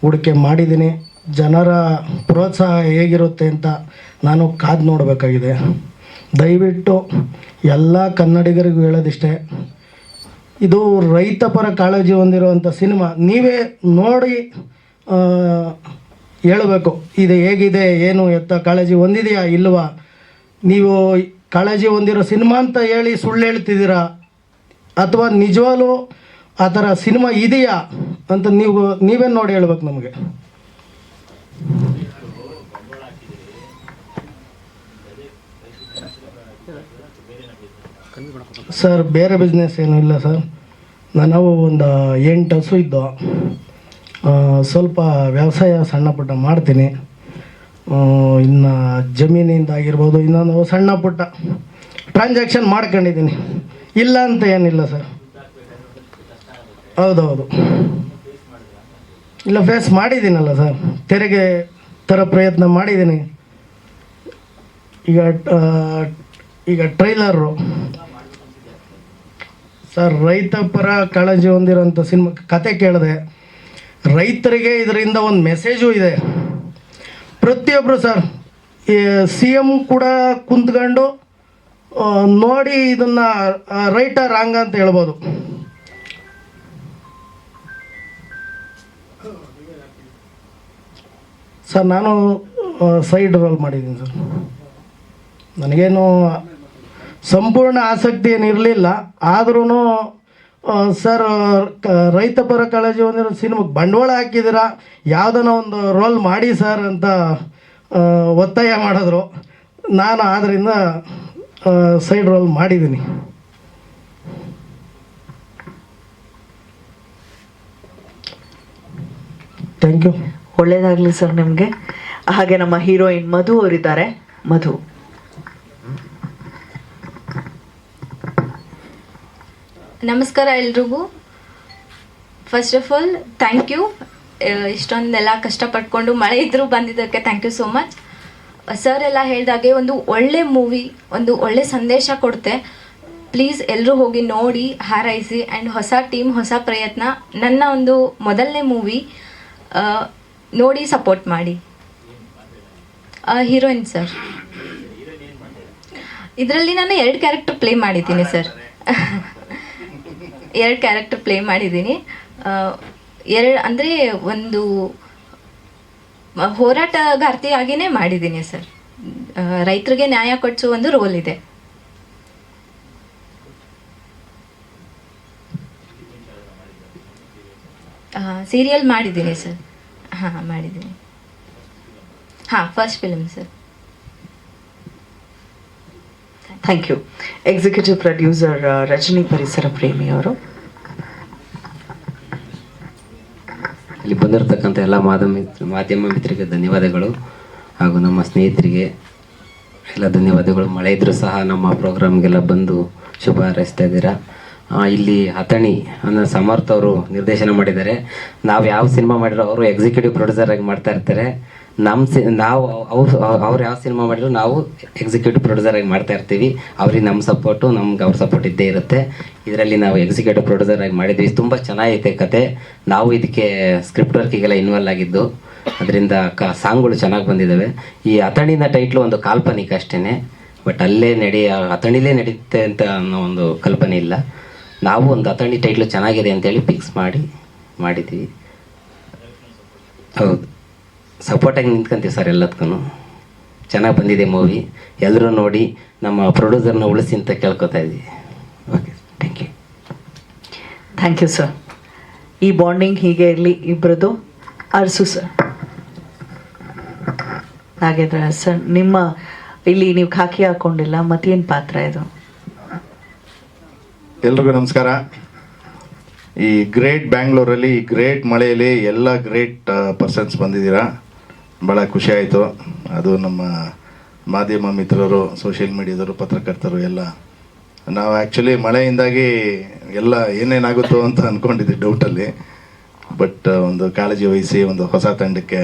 ಹೂಡಿಕೆ ಮಾಡಿದ್ದೀನಿ. ಜನರ ಪ್ರೋತ್ಸಾಹ ಹೇಗಿರುತ್ತೆ ಅಂತ ನಾನು ಕಾದು ನೋಡಬೇಕಾಗಿದೆ. ದಯವಿಟ್ಟು ಎಲ್ಲ ಕನ್ನಡಿಗರಿಗೂ ಹೇಳೋದಿಷ್ಟೇ, ಇದು ರೈತ ಪರ ಕಾಳಜಿ ಹೊಂದಿರುವಂಥ ಸಿನಿಮಾ. ನೀವೇ ನೋಡಿ ಹೇಳಬೇಕು ಇದು ಹೇಗಿದೆ, ಏನು ಎತ್ತ ಕಾಳಜಿ ಹೊಂದಿದೆಯಾ ಇಲ್ವಾ. ನೀವು ಕಾಳಜಿ ಹೊಂದಿರೋ ಸಿನಿಮಾ ಅಂತ ಹೇಳಿ ಸುಳ್ಳು ಹೇಳ್ತಿದ್ದೀರಾ, ಅಥವಾ ನಿಜವಾಗ್ಲೂ ಆ ಥರ ಸಿನಿಮಾ ಇದೆಯಾ ಅಂತ ನೀವೇ ನೋಡಿ ಹೇಳ್ಬೇಕು ನಮಗೆ. ಸರ್ ಬೇರೆ ಬಿಸ್ನೆಸ್ ಏನೂ ಇಲ್ಲ ಸರ್. ನಾವು ಒಂದು 8 ಹಸು ಇದ್ದು, ಸ್ವಲ್ಪ ವ್ಯವಸಾಯ ಸಣ್ಣ ಪುಟ್ಟ ಮಾಡ್ತೀನಿ. ಇನ್ನು ಜಮೀನಿಂದ ಆಗಿರ್ಬೋದು, ಇನ್ನೊಂದು ಸಣ್ಣ ಪುಟ್ಟ ಟ್ರಾನ್ಸಾಕ್ಷನ್ ಮಾಡ್ಕೊಂಡಿದ್ದೀನಿ, ಇಲ್ಲ ಅಂತ ಏನಿಲ್ಲ ಸರ್. ಹೌದೌದು. ಇಲ್ಲ, ಫೇಸ್ ಮಾಡಿದ್ದೀನಲ್ಲ ಸರ್, ತೆರಿಗೆ ಥರ ಪ್ರಯತ್ನ ಮಾಡಿದ್ದೀನಿ. ಈಗ ಟ್ರೈಲರು ಸರ್, ರೈತ ಪರ ಕಾಳಜಿ ಹೊಂದಿರೋಂಥ ಸಿನಿಮಾ ಕತೆ ಕೇಳಿದೆ. ರೈತರಿಗೆ ಇದರಿಂದ ಒಂದು ಮೆಸೇಜು ಇದೆ. ಪ್ರತಿಯೊಬ್ಬರು ಸರ್, CM ಕೂಡ ಕುಂತ್ಕೊಂಡು ನೋಡಿ ಇದನ್ನು ರೈಟ ರಾಂಗ ಅಂತ ಹೇಳ್ಬೋದು. ಸರ್, ನಾನು ಸೈಡ್ ರೋಲ್ ಮಾಡಿದ್ದೀನಿ ಸರ್. ನನಗೇನು ಸಂಪೂರ್ಣ ಆಸಕ್ತಿ ಏನಿರಲಿಲ್ಲ, ಆದ್ರೂ ಸರ್ ರೈತ ಪರ ಕಾಳಜಿ ಹೊಂದಿರೋ ಸಿನಿಮಾಗೆ ಬಂಡವಾಳ ಹಾಕಿದ್ದೀರಾ, ಯಾವುದನ್ನ ಒಂದು ರೋಲ್ ಮಾಡಿ ಸರ್ ಅಂತ ಒತ್ತಾಯ ಮಾಡಿದ್ರು. ನಾನು ಆದ್ದರಿಂದ ಸೈಡ್ ರೋಲ್ ಮಾಡಿದ್ದೀನಿ. Thank you. ಒಳ್ಳೇದಾಗಲಿ ಸರ್ ನಿಮಗೆ. ಹಾಗೆ ನಮ್ಮ ಹೀರೋಯಿನ್ ಮಧು ಅವರಿದ್ದಾರೆ. ಮಧು. ನಮಸ್ಕಾರ ಎಲ್ರಿಗೂ. First of all thank you, ಇಷ್ಟೊಂದೆಲ್ಲ ಕಷ್ಟಪಟ್ಕೊಂಡು ಮಳೆ ಇದ್ದರೂ ಬಂದಿದ್ದಕ್ಕೆ thank you so much. Sir ಎಲ್ಲ ಹೇಳಿದಾಗೆ ಒಂದು ಒಳ್ಳೆ ಮೂವಿ, ಒಂದು ಒಳ್ಳೆ ಸಂದೇಶ ಕೊಡುತ್ತೆ. ಪ್ಲೀಸ್ ಎಲ್ಲರೂ ಹೋಗಿ ನೋಡಿ, ಹಾರೈಸಿ. ಆ್ಯಂಡ್ ಹೊಸ ಟೀಮ್, ಹೊಸ ಪ್ರಯತ್ನ, ನನ್ನ ಒಂದು ಮೊದಲನೇ ಮೂವಿ ನೋಡಿ ಸಪೋರ್ಟ್ ಮಾಡಿ. ಹೀರೋಯಿನ್ ಸರ್, ಇದರಲ್ಲಿ ನಾನು 2 ಕ್ಯಾರೆಕ್ಟರ್ ಪ್ಲೇ ಮಾಡಿದ್ದೀನಿ ಸರ್. 2 ಕ್ಯಾರೆಕ್ಟರ್ ಪ್ಲೇ ಮಾಡಿದ್ದೀನಿ. ಅಂದರೆ ಒಂದು ಹೋರಾಟಗಾರ್ತಿಯಾಗಿಯೇ ಮಾಡಿದ್ದೀನಿ ಸರ್. ರೈತರಿಗೆ ನ್ಯಾಯ ಕೊಡಿಸೋ ಒಂದು ರೋಲ್ ಇದೆ. ಸೀರಿಯಲ್ ಮಾಡಿದ್ದೀನಿ ಸರ್. ಹಾಂ ಮಾಡಿದ್ದೀನಿ. ಹಾಂ, first film sir. Thank you. Executive producer Rajani ಪರಿಸರ ಪ್ರೇಮಿ ಅವರು. ಇಲ್ಲಿ ಬಂದಿರತಕ್ಕಂಥ ಎಲ್ಲ ಮಾಧ್ಯಮ ಮಿತ್ರರಿಗೆ ಧನ್ಯವಾದಗಳು, ಹಾಗೂ ನಮ್ಮ ಸ್ನೇಹಿತರಿಗೆ ಎಲ್ಲ ಧನ್ಯವಾದಗಳು. ಮಳೆ ಇದ್ದರೂ ಸಹ ನಮ್ಮ ಪ್ರೋಗ್ರಾಮ್ಗೆಲ್ಲ ಬಂದು ಶುಭ ಹಾರೈಸ್ತಾ ಇದ್ದೀರಾ. ಇಲ್ಲಿ ಅಥಣಿ ಅನ್ನೋ ಸಮರ್ಥ ಅವರು ನಿರ್ದೇಶನ ಮಾಡಿದ್ದಾರೆ. ನಾವು ಯಾವ ಸಿನಿಮಾ ಮಾಡಿರೋ ಅವರು ಎಕ್ಸಿಕ್ಯೂಟಿವ್ ಪ್ರೊಡ್ಯೂಸರ್ ಆಗಿ ಮಾಡ್ತಾ ಇರ್ತಾರೆ. ನಾವು ಅವ್ರು ಯಾವ ಸಿನಿಮಾ ಮಾಡಿದ್ರು ನಾವು ಎಕ್ಸಿಕ್ಯೂಟಿವ್ ಪ್ರೊಡ್ಯೂಸರ್ ಆಗಿ ಮಾಡ್ತಾ ಇರ್ತೀವಿ. ಅವ್ರಿಗೆ ನಮ್ಮ ಸಪೋರ್ಟು, ನಮ್ಗೆ ಅವ್ರ ಸಪೋರ್ಟ್ ಇದ್ದೇ ಇರುತ್ತೆ. ಇದರಲ್ಲಿ ನಾವು ಎಕ್ಸಿಕ್ಯೂಟಿವ್ ಪ್ರೊಡ್ಯೂಸರ್ ಆಗಿ ಮಾಡಿದ್ವಿ. ತುಂಬ ಚೆನ್ನಾಗೈತೆ ಕತೆ. ನಾವು ಇದಕ್ಕೆ ಸ್ಕ್ರಿಪ್ಟ್ ವರ್ಕಿಗೆಲ್ಲ ಇನ್ವಾಲ್ವ್ ಆಗಿದ್ದು, ಅದರಿಂದ ಸಾಂಗ್ಗಳು ಚೆನ್ನಾಗಿ ಬಂದಿದ್ದಾವೆ. ಈ ಅಥಣಿನ ಟೈಟ್ಲು ಒಂದು ಕಾಲ್ಪನಿಕ ಅಷ್ಟೇ, ಬಟ್ ಅಥಣಿಲೇ ನಡೀತೆ ಅಂತ ಅನ್ನೋ ಒಂದು ಕಲ್ಪನೆ ಇಲ್ಲ. ನಾವು ಒಂದು ಅಥಣಿ ಟೈಟ್ಲು ಚೆನ್ನಾಗಿದೆ ಅಂತೇಳಿ ಫಿಕ್ಸ್ ಮಾಡಿದ್ದೀವಿ. ಹೌದು, ಸಪೋರ್ಟಾಗಿ ನಿಂತ್ಕೊಂತೀವಿ ಸರ್ ಎಲ್ಲದಕ್ಕೂ. ಚೆನ್ನಾಗಿ ಬಂದಿದೆ ಮೂವಿ, ಎಲ್ಲರೂ ನೋಡಿ ನಮ್ಮ ಪ್ರೊಡ್ಯೂಸರ್ನ ಉಳಿಸಿ ಅಂತ ಕೇಳ್ಕೊತಾ ಇದ್ದೀವಿ. Okay, thank you. Thank you sir. ಈ ಬಾಂಡಿಂಗ್ ಹೀಗೆ ಇರಲಿ ಇಬ್ಬರದು. ಅರ್ಸು ಸರ್. ಹಾಗಿದ್ರೆ ಸರ್, ನಿಮ್ಮ ಇಲ್ಲಿ ನೀವು ಖಾಕಿ ಹಾಕೊಂಡಿಲ್ಲ, ಮತ್ತೇನು ಪಾತ್ರ ಇದು? ಎಲ್ರಿಗೂ ನಮಸ್ಕಾರ. ಈ ಗ್ರೇಟ್ ಬ್ಯಾಂಗ್ಳೂರಲ್ಲಿ, ಈ ಗ್ರೇಟ್ ಮಳೆಯಲ್ಲಿ ಎಲ್ಲ ಗ್ರೇಟ್ ಪರ್ಸನ್ಸ್ ಬಂದಿದ್ದೀರಾ. ಭಾಳ ಖುಷಿ ಆಯಿತು. ಅದು ನಮ್ಮ ಮಾಧ್ಯಮ ಮಿತ್ರರು, ಸೋಷಿಯಲ್ ಮೀಡಿಯಾದವರು, ಪತ್ರಕರ್ತರು ಎಲ್ಲ. ನಾವು ಆ್ಯಕ್ಚುಲಿ ಮಳೆಯಿಂದಾಗಿ ಎಲ್ಲ ಏನೇನಾಗುತ್ತೋ ಅಂತ ಅಂದ್ಕೊಂಡಿದ್ದೆ ಡೌಟಲ್ಲಿ. ಬಟ್ ಒಂದು ಕಾಳಜಿ ವಹಿಸಿ ಒಂದು ಹೊಸ ತಂಡಕ್ಕೆ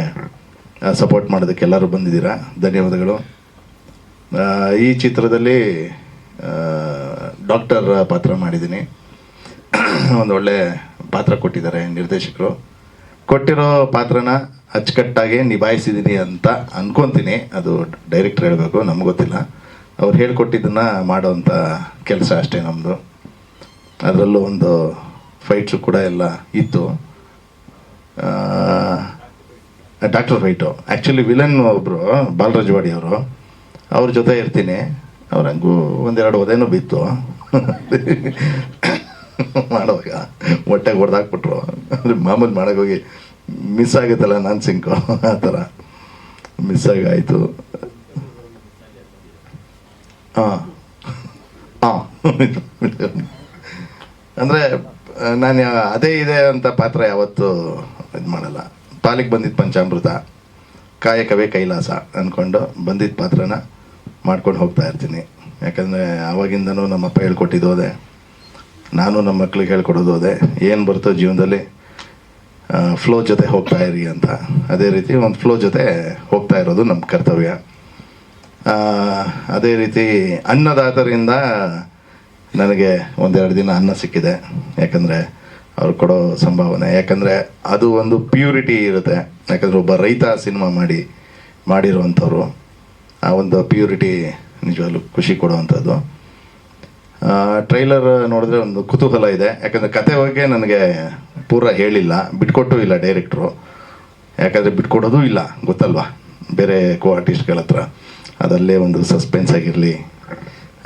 ಸಪೋರ್ಟ್ ಮಾಡೋದಕ್ಕೆ ಎಲ್ಲರೂ ಬಂದಿದ್ದೀರಾ, ಧನ್ಯವಾದಗಳು. ಈ ಚಿತ್ರದಲ್ಲಿ ಡಾಕ್ಟರ್ ಪಾತ್ರ ಮಾಡಿದ್ದೀನಿ. ಒಂದು ಒಳ್ಳೆ ಪಾತ್ರ ಕೊಟ್ಟಿದ್ದಾರೆ ನಿರ್ದೇಶಕರು. ಕೊಟ್ಟಿರೋ ಪಾತ್ರನ ಅಚ್ಚುಕಟ್ಟಾಗಿ ನಿಭಾಯಿಸಿದ್ದೀನಿ ಅಂತ ಅನ್ಕೊತೀನಿ. ಅದು ಡೈರೆಕ್ಟರ್ ಹೇಳಬೇಕು, ನಮ್ಗೆ ಗೊತ್ತಿಲ್ಲ. ಅವ್ರು ಹೇಳ್ಕೊಟ್ಟಿದ್ದನ್ನು ಮಾಡೋವಂಥ ಕೆಲಸ ಅಷ್ಟೇ ನಮ್ಮದು. ಅದರಲ್ಲೂ ಒಂದು ಫೈಟ್ಸು ಕೂಡ ಎಲ್ಲ ಇತ್ತು. ಡಾಕ್ಟರ್ ಫೈಟು ಆ್ಯಕ್ಚುಲಿ ವಿಲನ್ ಒಬ್ಬರು ಬಾಲರಾಜವಾಡಿ ಅವರು, ಅವ್ರ ಜೊತೆ ಇರ್ತೀನಿ. ಅವ್ರು ಹಂಗೂ ಒಂದೆರಡು ಒದೇನೂ ಬಿತ್ತು ಮಾಡುವಾಗ. ಹೊಟ್ಟೆಗೆ ಹೊಡೆದಾಕ್ಬಿಟ್ರು. ಅಂದರೆ ಮಾಮೂಲಿ ಮಾಡೋಕ್ಕೋಗಿ ಮಿಸ್ ಆಗುತ್ತಲ್ಲ, ನಾನು ಸಿಂಕು ಆ ಥರ ಮಿಸ್ ಆಗಾಯಿತು. ಅಂದರೆ ನಾನು ಅದೇ ಇದೆ ಅಂತ ಪಾತ್ರ ಯಾವತ್ತೂ ಇದು ಮಾಡಲ್ಲ. ಪಾಲಿಗೆ ಬಂದಿದ್ದ ಪಂಚಾಮೃತ, ಕಾಯಕವೇ ಕೈಲಾಸ ಅಂದ್ಕೊಂಡು ಬಂದಿದ್ದ ಪಾತ್ರನ ಮಾಡ್ಕೊಂಡು ಹೋಗ್ತಾ ಇರ್ತೀನಿ. ಯಾಕಂದರೆ ಆವಾಗಿಂದನೂ ನಮ್ಮಪ್ಪ ಹೇಳ್ಕೊಟ್ಟಿದ್ದು ಅದೇ. ನಾನು ನಮ್ಮ ಮಕ್ಳಿಗೆ ಹೇಳ್ಕೊಡೋದು ಅದೇ, ಏನು ಬರ್ತೋ ಜೀವನದಲ್ಲಿ ಫ್ಲೋ ಜೊತೆ ಹೋಗ್ತಾ ಇರಿ ಅಂತ. ಅದೇ ರೀತಿ ಒಂದು ಫ್ಲೋ ಜೊತೆ ಹೋಗ್ತಾ ಇರೋದು ನಮ್ಮ ಕರ್ತವ್ಯ. ಅದೇ ರೀತಿ ಅನ್ನದಾತರಿಂದ ನನಗೆ ಒಂದೆರಡು ದಿನ ಅನ್ನ ಸಿಕ್ಕಿದೆ, ಯಾಕಂದರೆ ಅವ್ರು ಕೊಡೋ ಸಂಭಾವನೆ, ಯಾಕಂದರೆ ಅದು ಒಂದು ಪ್ಯೂರಿಟಿ ಇರುತ್ತೆ. ಯಾಕಂದರೆ ಒಬ್ಬ ರೈತ ಸಿನಿಮಾ ಮಾಡಿರುವಂಥವ್ರು, ಆ ಒಂದು ಪ್ಯೂರಿಟಿ ನಿಜವಾಗ್ಲೂ ಖುಷಿ ಕೊಡುವಂಥದ್ದು. ಟ್ರೈಲರ್ ನೋಡಿದ್ರೆ ಒಂದು ಕುತೂಹಲ ಇದೆ, ಯಾಕಂದರೆ ಕತೆ ಬಗ್ಗೆ ನನಗೆ ಪೂರ ಹೇಳಿಲ್ಲ, ಬಿಟ್ಕೊಟ್ಟು ಇಲ್ಲ ಡೈರೆಕ್ಟ್ರು. ಯಾಕಂದರೆ ಬಿಟ್ಕೊಡೋದು ಇಲ್ಲ, ಗೊತ್ತಲ್ವಾ ಬೇರೆ ಕೋ ಆರ್ಟಿಸ್ಟ್ಗಳ ಹತ್ರ, ಅದಲ್ಲೇ ಒಂದು ಸಸ್ಪೆನ್ಸ್ ಆಗಿರಲಿ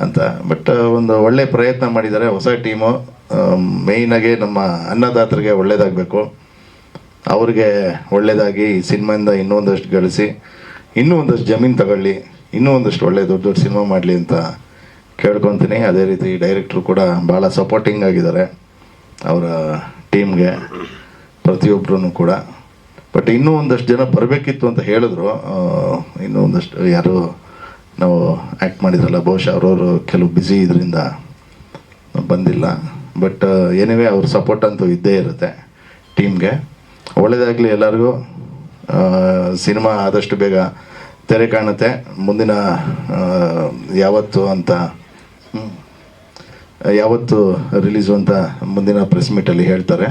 ಅಂತ. ಬಟ್ ಒಂದು ಒಳ್ಳೆ ಪ್ರಯತ್ನ ಮಾಡಿದ್ದಾರೆ ಹೊಸ ಟೀಮು. ಮೇಯ್ನಾಗಿ ನಮ್ಮ ಅನ್ನದಾತರಿಗೆ ಒಳ್ಳೇದಾಗಬೇಕು, ಅವ್ರಿಗೆ ಒಳ್ಳೆಯದಾಗಿ ಈ ಸಿನಿಮಾಯಿಂದ ಇನ್ನೂ ಒಂದಷ್ಟು ಗಳಿಸಿ, ಇನ್ನೂ ಒಂದಷ್ಟು ಜಮೀನು ತಗೊಳ್ಳಿ, ಇನ್ನೂ ಒಂದಷ್ಟು ಒಳ್ಳೆ ದೊಡ್ಡ ದೊಡ್ಡ ಸಿನಿಮಾ ಮಾಡಲಿ ಅಂತ ಕೇಳ್ಕೊತೀನಿ. ಅದೇ ರೀತಿ ಡೈರೆಕ್ಟ್ರು ಕೂಡ ಭಾಳ ಸಪೋರ್ಟಿಂಗ್ ಆಗಿದ್ದಾರೆ ಅವರ ಟೀಮ್ಗೆ, ಪ್ರತಿಯೊಬ್ಬರೂ ಕೂಡ. ಬಟ್ ಇನ್ನೂ ಒಂದಷ್ಟು ಜನ ಬರಬೇಕಿತ್ತು ಅಂತ ಹೇಳಿದ್ರು. ಇನ್ನೂ ಒಂದಷ್ಟು ಯಾರು ನಾವು ಆ್ಯಕ್ಟ್ ಮಾಡಿದ್ರಲ್ಲ, ಬಹುಶಃ ಅವರವರು ಕೆಲವು ಬ್ಯುಸಿ ಇದರಿಂದ ಬಂದಿಲ್ಲ. ಬಟ್ ಏನಿವೆ ಅವ್ರ ಸಪೋರ್ಟ್ ಅಂತೂ ಇದ್ದೇ ಇರುತ್ತೆ ಟೀಮ್ಗೆ. ಒಳ್ಳೆಯದಾಗಲಿ ಎಲ್ಲರಿಗೂ. ಸಿನಿಮಾ ಆದಷ್ಟು ಬೇಗ ತೆರೆ ಕಾಣುತ್ತೆ. ಮುಂದಿನ ಯಾವತ್ತು ರಿಲೀಸು ಅಂತ ಮುಂದಿನ ಪ್ರೆಸ್ ಮೀಟಲ್ಲಿ ಹೇಳ್ತಾರೆ.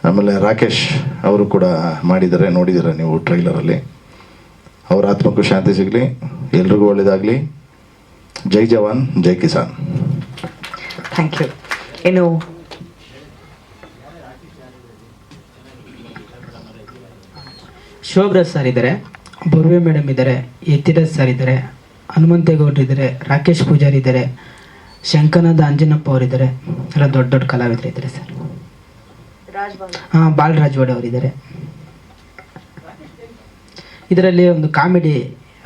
ಆಮೇಲೆ ರಾಕೇಶ್ ಅವರು ಕೂಡ ಮಾಡಿದ್ದಾರೆ, ನೋಡಿದ್ದಾರೆ ನೀವು ಟ್ರೈಲರಲ್ಲಿ. ಅವ್ರ ಆತ್ಮಕ್ಕೂ ಶಾಂತಿ ಸಿಗಲಿ, ಎಲ್ರಿಗೂ ಒಳ್ಳೆಯದಾಗಲಿ. ಜೈ ಜವಾನ್ ಜೈ ಕಿಸಾನ್. Thank you. ಇನ್ನು ಶೋಭರಾಜ್ ಸರ್ ಇದ್ದಾರೆ, ಬೋರ್ವೆ ಮೇಡಮ್ ಇದ್ದಾರೆ, ಯತಿರಾಜ್ ಸರ್ ಇದ್ದಾರೆ, ಹನುಮಂತೇಗೌಡರು ಇದ್ದಾರೆ, ರಾಕೇಶ್ ಪೂಜಾರಿ ಇದ್ದಾರೆ, ಶಂಕನಾದ ಅಂಜನಪ್ಪ ಅವರಿದ್ದಾರೆ. ಎಲ್ಲ ದೊಡ್ಡ ದೊಡ್ಡ ಕಲಾವಿದರು ಇದ್ದಾರೆ ಸರ್. ಹಾಂ, ಬಾಲರಾಜವಾಡೆ ಅವರಿದ್ದಾರೆ. ಇದರಲ್ಲಿ ಒಂದು ಕಾಮಿಡಿ,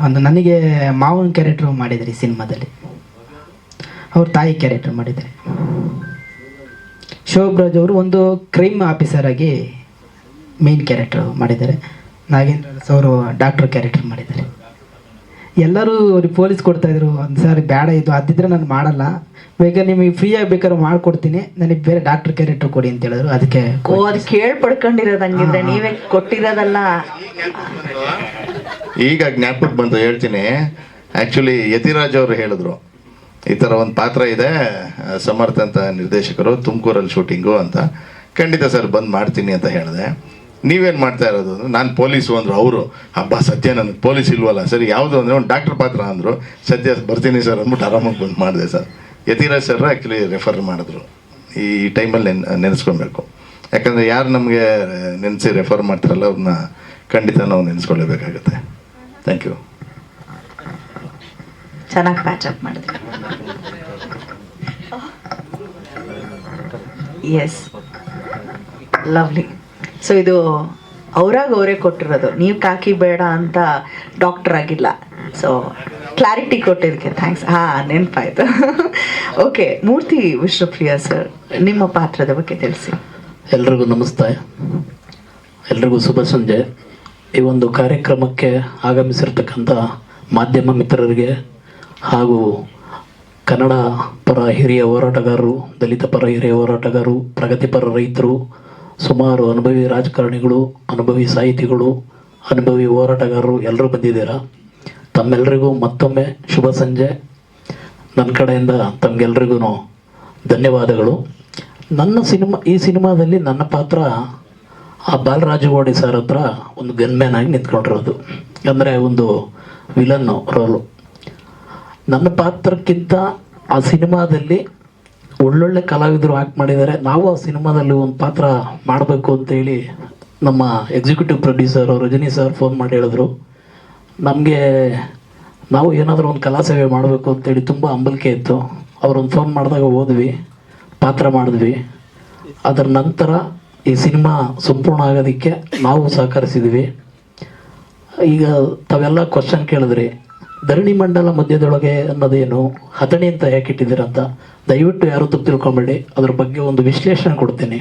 ಒಂದು ನನಗೆ ಮಾವನ ಕ್ಯಾರೆಕ್ಟ್ರು ಮಾಡಿದ್ದಾರೆ ಈ ಸಿನಿಮಾದಲ್ಲಿ, ಅವ್ರ ತಾಯಿ ಕ್ಯಾರೆಕ್ಟರ್ ಮಾಡಿದ್ದಾರೆ. ಶೋಭರಾಜ್ ಅವರು ಒಂದು ಕ್ರೈಮ್ ಆಫೀಸರ್ ಆಗಿ ಮೇನ್ ಕ್ಯಾರೆಕ್ಟರ್ ಮಾಡಿದ್ದಾರೆ. ನಾಗೇಂದ್ರ ಅವರು ಡಾಕ್ಟರ್ ಕ್ಯಾರೆಕ್ಟರ್ ಮಾಡಿದ್ದಾರೆ. ಎಲ್ಲರೂ ಅವ್ರಿಗೆ ಪೊಲೀಸ್ ಕೊಡ್ತಾಯಿದ್ರು, ಒಂದು ಸಾರಿ ಬೇಡ ಇದು ಅದಿದ್ರೆ ನಾನು ಮಾಡಲ್ಲ, ಬೇಕಾದ್ರೆ ನಿಮಗೆ ಫ್ರೀಯಾಗಿ ಬೇಕಾದ್ರೆ ಮಾಡಿಕೊಡ್ತೀನಿ, ನನಗೆ ಬೇರೆ ಡಾಕ್ಟರ್ ಕ್ಯಾರೆಕ್ಟರ್ ಕೊಡಿ ಅಂತ ಹೇಳಿದ್ರು. ಅದಕ್ಕೆ ಅದು ಕೇಳ್ಪಡ್ಕೊಂಡಿರೋದು ಹಂಗಿದ್ರೆ ನೀವೇ ಕೊಟ್ಟಿರೋದಲ್ಲ. ಈಗ ಜ್ಞಾಪಕಕ್ಕೆ ಬಂತು, ಹೇಳ್ತೀನಿ. ಆ್ಯಕ್ಚುಲಿ ಯತಿರಾಜ್ ಅವರು ಹೇಳಿದ್ರು, ಈ ಥರ ಒಂದು ಪಾತ್ರ ಇದೆ, ಸಮರ್ಥ ಅಂತ ನಿರ್ದೇಶಕರು, ತುಮಕೂರಲ್ಲಿ ಶೂಟಿಂಗು ಅಂತ. ಖಂಡಿತ ಸರ್ ಬಂದು ಮಾಡ್ತೀನಿ ಅಂತ ಹೇಳಿದೆ. ನೀವೇನು ಮಾಡ್ತಾ ಇರೋದು? ನಾನು ಪೊಲೀಸು ಅಂದರು ಅವರು. ಹಬ್ಬ ಸದ್ಯ ನನಗೆ ಪೊಲೀಸ್ ಇಲ್ವಲ್ಲ, ಸರಿ ಯಾವುದು ಅಂದರೆ ಒಂದು ಡಾಕ್ಟರ್ ಪಾತ್ರ ಅಂದರು. ಸದ್ಯ ಬರ್ತೀನಿ ಸರ್ ಅಂದ್ಬಿಟ್ಟು ಆರಾಮಾಗಿ ಬಂದು ಮಾಡಿದೆ sir. Yathiraj sir actually refer ಮಾಡಿದ್ರು. ಈ ಟೈಮಲ್ಲಿ ನೆನೆಸ್ಕೊಬೇಕು, ಯಾಕಂದರೆ ಯಾರು ನಮಗೆ ನೆನೆಸಿ ರೆಫರ್ ಮಾಡ್ತಾರಲ್ಲ ಅವ್ರನ್ನ ಖಂಡಿತ ನಾವು ನೆನೆಸ್ಕೊಳ್ಳೇಬೇಕಾಗತ್ತೆ. Thank you. ಚೆನ್ನಾಗಿ ಪ್ಯಾಚಪ್ ಮಾಡಿದ್ವಿ. Yes, lovely. ಸೊ ಇದು ಅವರೇ ಕೊಟ್ಟಿರೋದು, ನೀವು ಕಾಕಿ ಬೇಡ ಅಂತ ಡಾಕ್ಟರ್ ಆಗಿಲ್ಲ. ಸೊ ಕ್ಲಾರಿಟಿ ಕೊಟ್ಟಿದ್ದಕ್ಕೆ ಥ್ಯಾಂಕ್ಸ್. ನೆನಪಾಯ್ತು. ಓಕೆ, ಮೂರ್ತಿ ವಿಶ್ವಪ್ರಿಯ ಸರ್, ನಿಮ್ಮ ಪಾತ್ರದ ಬಗ್ಗೆ ತಿಳಿಸಿ. ಎಲ್ರಿಗೂ ನಮಸ್ತೆ, ಎಲ್ರಿಗೂ ಶುಭ ಸಂಜೆ. ಈ ಒಂದು ಕಾರ್ಯಕ್ರಮಕ್ಕೆ ಆಗಮಿಸಿರ್ತಕ್ಕಂಥ ಮಾಧ್ಯಮ ಮಿತ್ರರಿಗೆ ಹಾಗೂ ಕನ್ನಡ ಪರ ಹಿರಿಯ ಹೋರಾಟಗಾರರು, ದಲಿತ ಪರ ಹಿರಿಯ ಹೋರಾಟಗಾರರು, ಪ್ರಗತಿಪರ ರೈತರು, ಸುಮಾರು ಅನುಭವಿ ರಾಜಕಾರಣಿಗಳು, ಅನುಭವಿ ಸಾಹಿತಿಗಳು, ಅನುಭವಿ ಹೋರಾಟಗಾರರು ಎಲ್ಲರೂ ಬಂದಿದ್ದೀರಾ. ತಮ್ಮೆಲ್ಲರಿಗೂ ಮತ್ತೊಮ್ಮೆ ಶುಭ ಸಂಜೆ. ನನ್ನ ಕಡೆಯಿಂದ ತಮಗೆಲ್ರಿಗೂ ಧನ್ಯವಾದಗಳು. ಈ ಸಿನಿಮಾದಲ್ಲಿ ನನ್ನ ಪಾತ್ರ ಆ ಬಾಲರಾಜವಾಡೆ ಸರ್ ಹತ್ರ ಒಂದು ಗನ್ಮ್ಯಾನ್ ಆಗಿ ನಿಂತ್ಕೊಂಡಿರೋದು, ಅಂದರೆ ಒಂದು ವಿಲನ್ನು ರೋಲು. ನನ್ನ ಪಾತ್ರಕ್ಕಿಂತ ಆ ಸಿನಿಮಾದಲ್ಲಿ ಒಳ್ಳೊಳ್ಳೆ ಕಲಾವಿದರು ಆ್ಯಕ್ಟ್ ಮಾಡಿದ್ದಾರೆ. ನಾವು ಆ ಸಿನಿಮಾದಲ್ಲಿ ಒಂದು ಪಾತ್ರ ಮಾಡಬೇಕು ಅಂತೇಳಿ ನಮ್ಮ executive producer Rajani sir phone ಮಾಡಿ ಹೇಳಿದ್ರು. ನಮಗೆ ನಾವು ಏನಾದರೂ ಒಂದು ಕಲಾ ಸೇವೆ ಮಾಡಬೇಕು ಅಂತೇಳಿ ತುಂಬ ಹಂಬಲಿಕೆ ಇತ್ತು. ಅವರೊಂದು ಫೋನ್ ಮಾಡಿದಾಗ ಹೋದ್ವಿ, ಪಾತ್ರ ಮಾಡಿದ್ವಿ. ಅದರ ನಂತರ ಈ ಸಿನಿಮಾ ಸಂಪೂರ್ಣ ಆಗೋದಕ್ಕೆ ನಾವು ಸಹಕರಿಸಿದ್ವಿ. ಈಗ ತಾವೆಲ್ಲ ಕ್ವಶನ್ ಕೇಳಿದ್ರಿ, ಧರಣಿ ಮಂಡಲ ಮಧ್ಯದೊಳಗೆ ಅನ್ನೋದೇನು, ಹತಣಿ ಅಂತ ಯಾಕೆ ಇಟ್ಟಿದ್ದೀರಂತ. ದಯವಿಟ್ಟು ಯಾರು ತಪ್ಪು ತಿಳ್ಕೊಬೇಡಿ, ಅದ್ರ ಬಗ್ಗೆ ಒಂದು ವಿಶ್ಲೇಷಣೆ ಕೊಡ್ತೀನಿ.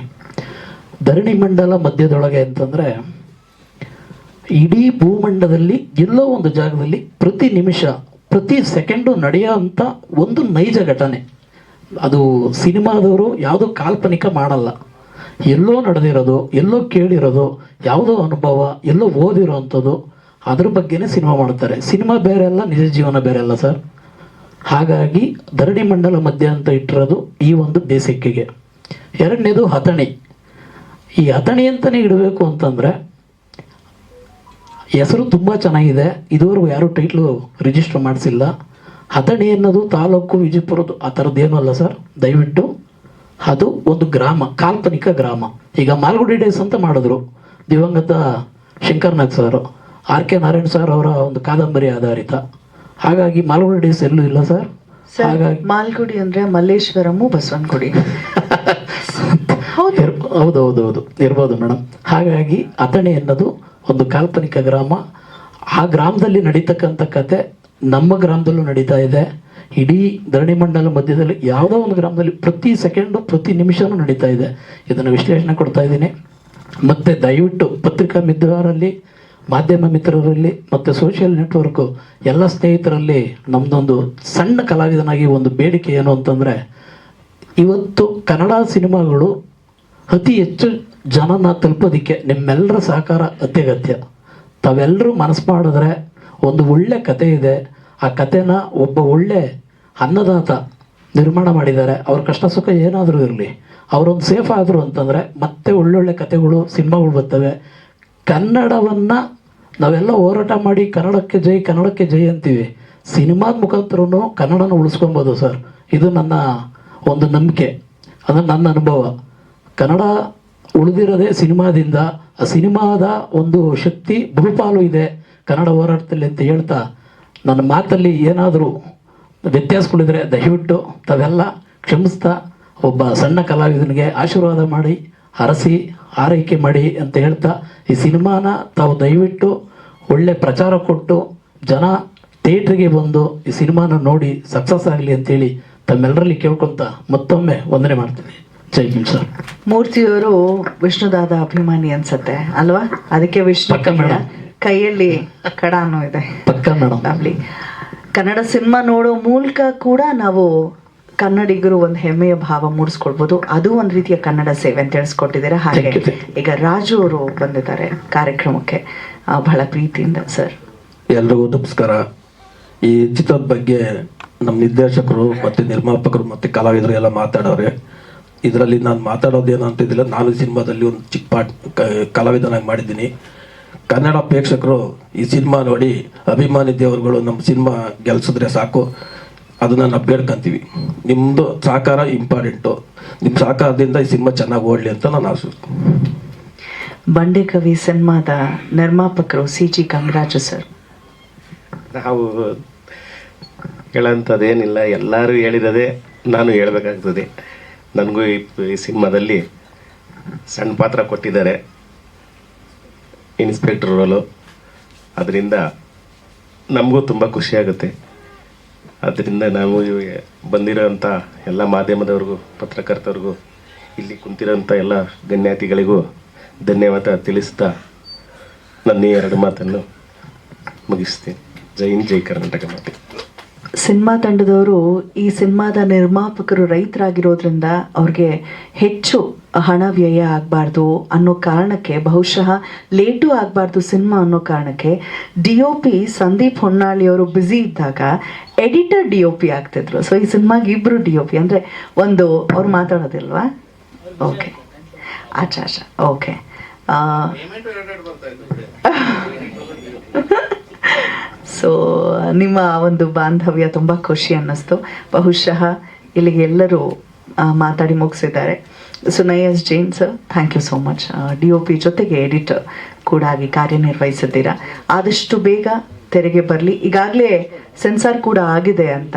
ಧರಣಿ ಮಂಡಲ ಮಧ್ಯದೊಳಗೆ ಅಂತಂದರೆ ಇಡೀ ಭೂಮಂಡಲದಲ್ಲಿ ಎಲ್ಲೋ ಒಂದು ಜಾಗದಲ್ಲಿ ಪ್ರತಿ ನಿಮಿಷ ಪ್ರತಿ ಸೆಕೆಂಡು ನಡೆಯೋಂಥ ಒಂದು ನೈಜ ಘಟನೆ. ಅದು ಸಿನಿಮಾದವರು ಯಾವುದೋ ಕಾಲ್ಪನಿಕ ಮಾಡಲ್ಲ, ಎಲ್ಲೋ ನಡೆದಿರೋದು, ಎಲ್ಲೋ ಕೇಳಿರೋದು, ಯಾವುದೋ ಅನುಭವ, ಎಲ್ಲೋ ಓದಿರೋ ಅಂಥದ್ದು, ಅದ್ರ ಬಗ್ಗೆನೇ ಸಿನಿಮಾ ಮಾಡ್ತಾರೆ. ಸಿನಿಮಾ ಬೇರೆ ಅಲ್ಲ, ನಿಜ ಜೀವನ ಬೇರೆ ಅಲ್ಲ ಸರ್. ಹಾಗಾಗಿ ಧರಣಿ ಮಂಡಲ ಮಧ್ಯ ಅಂತ ಇಟ್ಟಿರೋದು ಈ ಒಂದು ಬೇಸಿಕ್ಕಿಗೆ. ಎರಡನೇದು ಹತಣಿ. ಈ ಹತಣಿ ಅಂತಲೇ ಇಡಬೇಕು ಅಂತಂದರೆ ಹೆಸರು ತುಂಬ ಚೆನ್ನಾಗಿದೆ, ಇದುವರೆಗೂ ಯಾರೂ ಟೈಟ್ಲು ರಿಜಿಸ್ಟರ್ ಮಾಡಿಸಿಲ್ಲ. ಹತಣಿ ಅನ್ನೋದು ತಾಲೂಕು ವಿಜಯಪುರದ್ದು ಆ ಥರದ್ದೇನೂ ಅಲ್ಲ ಸರ್. ದಯವಿಟ್ಟು ಅದು ಒಂದು ಗ್ರಾಮ, ಕಾಲ್ಪನಿಕ ಗ್ರಾಮ. ಈಗ ಮಾಲ್ಗುಡಿ ಡೇಸ್ ಅಂತ ಮಾಡಿದ್ರು ದಿವಂಗತ Shankar Nag sir, R K Narayan sir ಅವರ ಒಂದು ಕಾದಂಬರಿ ಆಧಾರಿತ. ಹಾಗಾಗಿ ಮಾಲ್ಗುಡಿ ಡೇಸ್ ಎಲ್ಲೂ ಇಲ್ಲ ಸರ್. ಹಾಗಾಗಿ ಮಾಲ್ಗುಡಿ ಅಂದ್ರೆ ಮಲ್ಲೇಶ್ವರಮು ಬಸವನಗುಡಿ. ಹೌದೌದೌದು ಇರ್ಬೋದು ಮೇಡಮ್. ಹಾಗಾಗಿ ಅಥಣಿ ಅನ್ನೋದು ಒಂದು ಕಾಲ್ಪನಿಕ ಗ್ರಾಮ. ಆ ಗ್ರಾಮದಲ್ಲಿ ನಡೀತಕ್ಕಂಥ ಕತೆ ನಮ್ಮ ಗ್ರಾಮದಲ್ಲೂ ನಡೀತಾ ಇದೆ. ಇಡೀ ಧರಣಿ ಮಂಡಲ ಮಧ್ಯದಲ್ಲಿ ಯಾವುದೋ ಒಂದು ಗ್ರಾಮದಲ್ಲಿ ಪ್ರತಿ ಸೆಕೆಂಡು ಪ್ರತಿ ನಿಮಿಷವೂ ನಡೀತಾ ಇದೆ. ಇದನ್ನು ವಿಶ್ಲೇಷಣೆ ಕೊಡ್ತಾ ಇದ್ದೀನಿ. ಮತ್ತು ದಯವಿಟ್ಟು ಪತ್ರಿಕಾ ಮಿತ್ರರಲ್ಲಿ, ಮಾಧ್ಯಮ ಮಿತ್ರರಲ್ಲಿ ಮತ್ತು ಸೋಷಿಯಲ್ ನೆಟ್ವರ್ಕು ಎಲ್ಲ ಸ್ನೇಹಿತರಲ್ಲಿ ನಮ್ಮದೊಂದು ಸಣ್ಣ ಕಲಾವಿದನಾಗಿ ಒಂದು ಬೇಡಿಕೆ ಏನು ಅಂತಂದರೆ, ಇವತ್ತು ಕನ್ನಡ ಸಿನಿಮಾಗಳು ಅತಿ ಹೆಚ್ಚು ಜನನ ತಲುಪೋದಕ್ಕೆ ನಿಮ್ಮೆಲ್ಲರ ಸಹಕಾರ ಅತ್ಯಗತ್ಯ. ತಾವೆಲ್ಲರೂ ಮನಸ್ಸು ಮಾಡಿದ್ರೆ ಒಂದು ಒಳ್ಳೆ ಕತೆ ಇದೆ, ಆ ಕತೆನ ಒಬ್ಬ ಒಳ್ಳೆ ಅನ್ನದಾತ ನಿರ್ಮಾಣ ಮಾಡಿದ್ದಾರೆ. ಅವ್ರ ಕಷ್ಟ ಸುಖ ಏನಾದರೂ ಇರಲಿ, ಅವರೊಂದು ಸೇಫ್ ಆದರು ಅಂತಂದರೆ ಮತ್ತೆ ಒಳ್ಳೊಳ್ಳೆ ಕತೆಗಳು, ಸಿನಿಮಾಗಳು ಬರ್ತವೆ. ಕನ್ನಡವನ್ನು ನಾವೆಲ್ಲ ಹೋರಾಟ ಮಾಡಿ ಕನ್ನಡಕ್ಕೆ ಜೈ, ಕನ್ನಡಕ್ಕೆ ಜೈ ಅಂತೀವಿ. ಸಿನಿಮಾದ ಮುಖಾಂತರನೂ ಕನ್ನಡನ ಉಳಿಸ್ಕೊಬೋದು ಸರ್. ಇದು ನನ್ನ ಒಂದು ನಂಬಿಕೆ, ಅದು ನನ್ನ ಅನುಭವ. ಕನ್ನಡ ಉಳಿದಿರೋದೇ ಸಿನಿಮಾದಿಂದ. ಆ ಸಿನಿಮಾದ ಒಂದು ಶಕ್ತಿ ಬಹುಪಾಲು ಇದೆ ಕನ್ನಡ ಹೋರಾಟದಲ್ಲಿ ಅಂತ ಹೇಳ್ತಾ, ನನ್ನ ಮಾತಲ್ಲಿ ಏನಾದರೂ ವ್ಯತ್ಯಾಸಗಳಿದ್ರೆ ದಯವಿಟ್ಟು ತಾವೆಲ್ಲ ಕ್ಷಮಿಸ್ತಾ ಒಬ್ಬ ಸಣ್ಣ ಕಲಾವಿದನಿಗೆ ಆಶೀರ್ವಾದ ಮಾಡಿ, ಹರಸಿ, ಆರೈಕೆ ಮಾಡಿ ಅಂತ ಹೇಳ್ತಾ, ಈ ಸಿನಿಮಾನ ತಾವು ದಯವಿಟ್ಟು ಒಳ್ಳೆ ಪ್ರಚಾರ ಕೊಟ್ಟು ಜನ ಥಿಯೇಟ್ರಿಗೆ ಬಂದು ಈ ಸಿನಿಮಾನ ನೋಡಿ ಸಕ್ಸಸ್ ಆಗಲಿ ಅಂತೇಳಿ ತಮ್ಮೆಲ್ಲರಲ್ಲಿ ಕೇಳ್ಕೊತ ಮತ್ತೊಮ್ಮೆ ವಂದನೆ ಮಾಡ್ತೀನಿ. ಜೈ ಹಿಂದ್ ಸರ್. ಮೂರ್ತಿಯವರು ವಿಷ್ಣುದಾದ ಅಭಿಮಾನಿ ಅನ್ಸತ್ತೆ ಅಲ್ವಾ? ಅದಕ್ಕೆ ವಿಷ್ಣು ಕೈಯಲ್ಲಿ ಕಡಾನು ಇದೆ. ಪಕ್ಕ ಮೇಡಮ್. ಲವ್ಲಿ. ಕನ್ನಡ ಸಿನಿಮಾ ನೋಡೋ ಮೂಲಕ ಕೂಡ ನಾವು ಕನ್ನಡಿಗರು ಒಂದು ಹೆಮ್ಮೆಯ ಭಾವ ಮೂಡಿಸ್ಕೊಳ್ಬೋದು. ಅದು ಒಂದು ರೀತಿಯ ಕನ್ನಡ ಸೇವೆ ಅಂತ ತಿಳಿಸ್ಕೊಟ್ಟಿದ್ದಾರೆ. ಹಾಗೆ ಈಗ ರಾಜು ಅವರು ಬಂದಿದ್ದಾರೆ ಕಾರ್ಯಕ್ರಮಕ್ಕೆ, ಬಹಳ ಪ್ರೀತಿಯಿಂದ. ಸರ್ ಎಲ್ರಿಗೂ ನಮಸ್ಕಾರ. ಈ ಚಿತ್ರದ ಬಗ್ಗೆ ನಮ್ಮ ನಿರ್ದೇಶಕರು ಮತ್ತು ನಿರ್ಮಾಪಕರು ಮತ್ತು ಕಲಾವಿದರು ಎಲ್ಲ ಮಾತಾಡೋರೆ. ಇದರಲ್ಲಿ ನಾನು ಮಾತಾಡೋದೇನು ಅಂತಿದ್ದಿಲ್ಲ. ನಾನು ಸಿನಿಮಾದಲ್ಲಿ ಒಂದು ಚಿಕ್ಕ ಪಾರ್ಟ್ ಕಲಾವಿದನಾಗಿ ಮಾಡಿದ್ದೀನಿ. ಕನ್ನಡ ಪ್ರೇಕ್ಷಕರು ಈ ಸಿನಿಮಾ ನೋಡಿ ಅಭಿಮಾನಿ ದೇವರುಗಳು ನಮ್ಮ ಸಿನಿಮಾ ಗೆಲ್ಸಿದ್ರೆ ಸಾಕು, ಅದನ್ನು ನಾವು ಬೇಡ್ಕೊಂತೀವಿ. ನಿಮ್ಮದು ಸಹಕಾರ ಇಂಪಾರ್ಟೆಂಟು. ನಿಮ್ಮ ಸಹಕಾರದಿಂದ ಈ ಸಿನಿಮಾ ಚೆನ್ನಾಗಿ ಓಡಲಿ ಅಂತ ನಾನು ಆಶಿಸ್ತೀನಿ. ಬಂಡೆ ಕವಿ ಸಿನಿಮಾದ ನಿರ್ಮಾಪಕರು CG ಕಂಗರಾಜು ಸರ್. ನಾವು ಹೇಳೋಂಥದ್ದೇನಿಲ್ಲ, ಎಲ್ಲರೂ ಹೇಳಿರೋದೇ ನಾನು ಹೇಳಬೇಕಾಗ್ತದೆ. ನನಗೂ ಈ ಸಿನಿಮಾದಲ್ಲಿ ಸಣ್ಣ ಪಾತ್ರ ಕೊಟ್ಟಿದ್ದಾರೆ, ಇನ್ಸ್ಪೆಕ್ಟರ್ ರೋಲು. ಅದರಿಂದ ನಮಗೂ ತುಂಬ ಖುಷಿಯಾಗುತ್ತೆ. ಆದ್ದರಿಂದ ನಾವು ಬಂದಿರೋಂಥ ಎಲ್ಲ ಮಾಧ್ಯಮದವ್ರಿಗೂ, ಪತ್ರಕರ್ತರಿಗೂ, ಇಲ್ಲಿ ಕುಂತಿರೋಂಥ ಎಲ್ಲ ಗಣ್ಯಾತಿಗಳಿಗೂ ಧನ್ಯವಾದ ತಿಳಿಸ್ತಾ ನನ್ನ ಈ 2 ಮಾತನ್ನು ಮುಗಿಸ್ತೀನಿ. ಜೈ ಹಿಂದ್, ಜೈ ಕರ್ನಾಟಕ ಮಾತೆ. ಸಿನಿಮಾ ತಂಡದವರು ಈ ಸಿನಿಮಾದ ನಿರ್ಮಾಪಕರು ರೈತರಾಗಿರೋದ್ರಿಂದ ಅವ್ರಿಗೆ ಹೆಚ್ಚು ಹಣ ವ್ಯಯ ಆಗಬಾರ್ದು ಅನ್ನೋ ಕಾರಣಕ್ಕೆ, ಬಹುಶಃ ಲೇಟು ಆಗಬಾರ್ದು ಸಿನಿಮಾ ಅನ್ನೋ ಕಾರಣಕ್ಕೆ DOP ಸಂದೀಪ್ ಹೊನ್ನಾಳಿಯವರು ಬ್ಯುಸಿ ಇದ್ದಾಗ ಎಡಿಟರ್ DOP ಆಗ್ತಿದ್ರು. ಸೊ ಈ ಸಿನಿಮಾಗೆ 2 DOP ಅಂದರೆ ಒಂದು ಅವ್ರು ಮಾತಾಡೋದಿಲ್ವಾ? ಓಕೆ, ಆಚಾ ಓಕೆ. ಸೊ ನಿಮ್ಮ ಒಂದು ಬಾಂಧವ್ಯ ತುಂಬ ಖುಷಿ ಅನ್ನಿಸ್ತು. ಬಹುಶಃ ಇಲ್ಲಿಗೆ ಎಲ್ಲರೂ ಮಾತಾಡಿ ಮುಗಿಸಿದ್ದಾರೆ. Sunay S Jain sir, thank you so much. DOP ಜೊತೆಗೆ ಎಡಿಟರ್ ಕೂಡ ಆಗಿ ಕಾರ್ಯನಿರ್ವಹಿಸಿದ್ದೀರಾ. ಆದಷ್ಟು ಬೇಗ ತೆರೆಗೆ ಬರಲಿ. ಈಗಾಗಲೇ ಸೆನ್ಸಾರ್ ಕೂಡ ಆಗಿದೆ ಅಂತ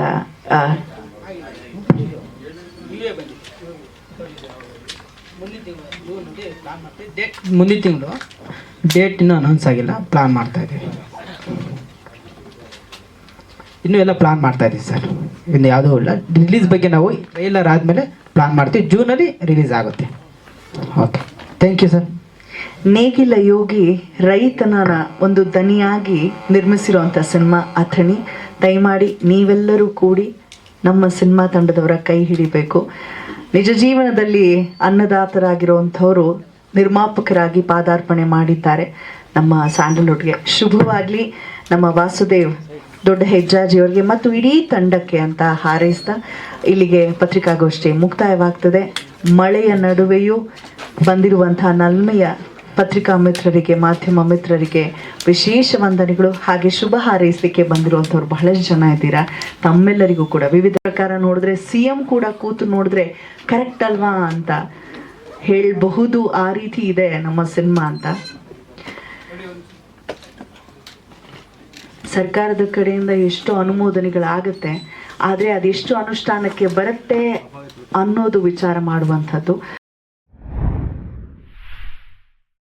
ಮುಂದಿನ ತಿಂಗಳು ಡೇಟ್ ಇನ್ನೂ ಅನೌನ್ಸ್ ಆಗಿಲ್ಲ, ಪ್ಲಾನ್ ಮಾಡ್ತಾ ಇದ್ದೀವಿ. ಇನ್ನೂ ಎಲ್ಲ ಪ್ಲಾನ್ ಮಾಡ್ತಾ ಇದ್ದೀವಿ ಸರ್. ಇನ್ನು ಯಾವುದೂ ಇಲ್ಲ. ರಿಲೀಸ್ ಬಗ್ಗೆ ನಾವು ಟ್ರೈಲರ್ ಆದಮೇಲೆ ಪ್ಲಾನ್ ಮಾಡ್ತೀವಿ. ಜೂನಲ್ಲಿ ರಿಲೀಸ್ ಆಗುತ್ತೆ. Okay, thank you sir. ನೇಗಿಲ ಯೋಗಿ ರೈತನ ಒಂದು ದನಿಯಾಗಿ ನಿರ್ಮಿಸಿರುವಂಥ ಸಿನಿಮಾ ಅಥಣಿ. ದಯಮಾಡಿ ನೀವೆಲ್ಲರೂ ಕೂಡಿ ನಮ್ಮ ಸಿನಿಮಾ ತಂಡದವರ ಕೈ ಹಿಡಿಬೇಕು. ನಿಜ ಜೀವನದಲ್ಲಿ ಅನ್ನದಾತರಾಗಿರುವಂಥವರು ನಿರ್ಮಾಪಕರಾಗಿ ಪಾದಾರ್ಪಣೆ ಮಾಡಿದ್ದಾರೆ ನಮ್ಮ ಸ್ಯಾಂಡಲ್ವುಡ್ಗೆ. ಶುಭವಾಗಲಿ ನಮ್ಮ ವಾಸುದೇವ್ ದೊಡ್ಡ ಹೆಜ್ಜಾಜಿಯವರಿಗೆ ಮತ್ತು ಇಡೀ ತಂಡಕ್ಕೆ ಅಂತ ಹಾರೈಸ್ತಾ ಇಲ್ಲಿಗೆ ಪತ್ರಿಕಾಗೋಷ್ಠಿ ಮುಕ್ತಾಯವಾಗ್ತದೆ. ಮಳೆಯ ನಡುವೆಯೂ ಬಂದಿರುವಂತಹ ನಲ್ಮೆಯ ಪತ್ರಿಕಾ ಮಿತ್ರರಿಗೆ, ಮಾಧ್ಯಮ ಮಿತ್ರರಿಗೆ ವಿಶೇಷ ವಂದನೆಗಳು. ಹಾಗೆ ಶುಭ ಹಾರೈಸಲಿಕ್ಕೆ ಬಂದಿರುವಂಥವ್ರು ಬಹಳಷ್ಟು ಜನ ಇದ್ದೀರಾ. ತಮ್ಮೆಲ್ಲರಿಗೂ ಕೂಡ ವಿವಿಧ ಪ್ರಕಾರ ನೋಡಿದ್ರೆ CM ಕೂಡ ಕೂತು ನೋಡಿದ್ರೆ ಕರೆಕ್ಟ್ ಅಲ್ವಾ ಅಂತ ಹೇಳಬಹುದು. ಆ ರೀತಿ ಇದೆ ನಮ್ಮ ಸಿನಿಮಾ ಅಂತ. ಸರ್ಕಾರದ ಕಡೆಯಿಂದ ಎಷ್ಟು ಅನುಮೋದನೆಗಳಾಗುತ್ತೆ, ಆದರೆ ಅದೆಷ್ಟು ಅನುಷ್ಠಾನಕ್ಕೆ ಬರುತ್ತೆ ಅನ್ನೋದು ವಿಚಾರ ಮಾಡುವಂಥದ್ದು.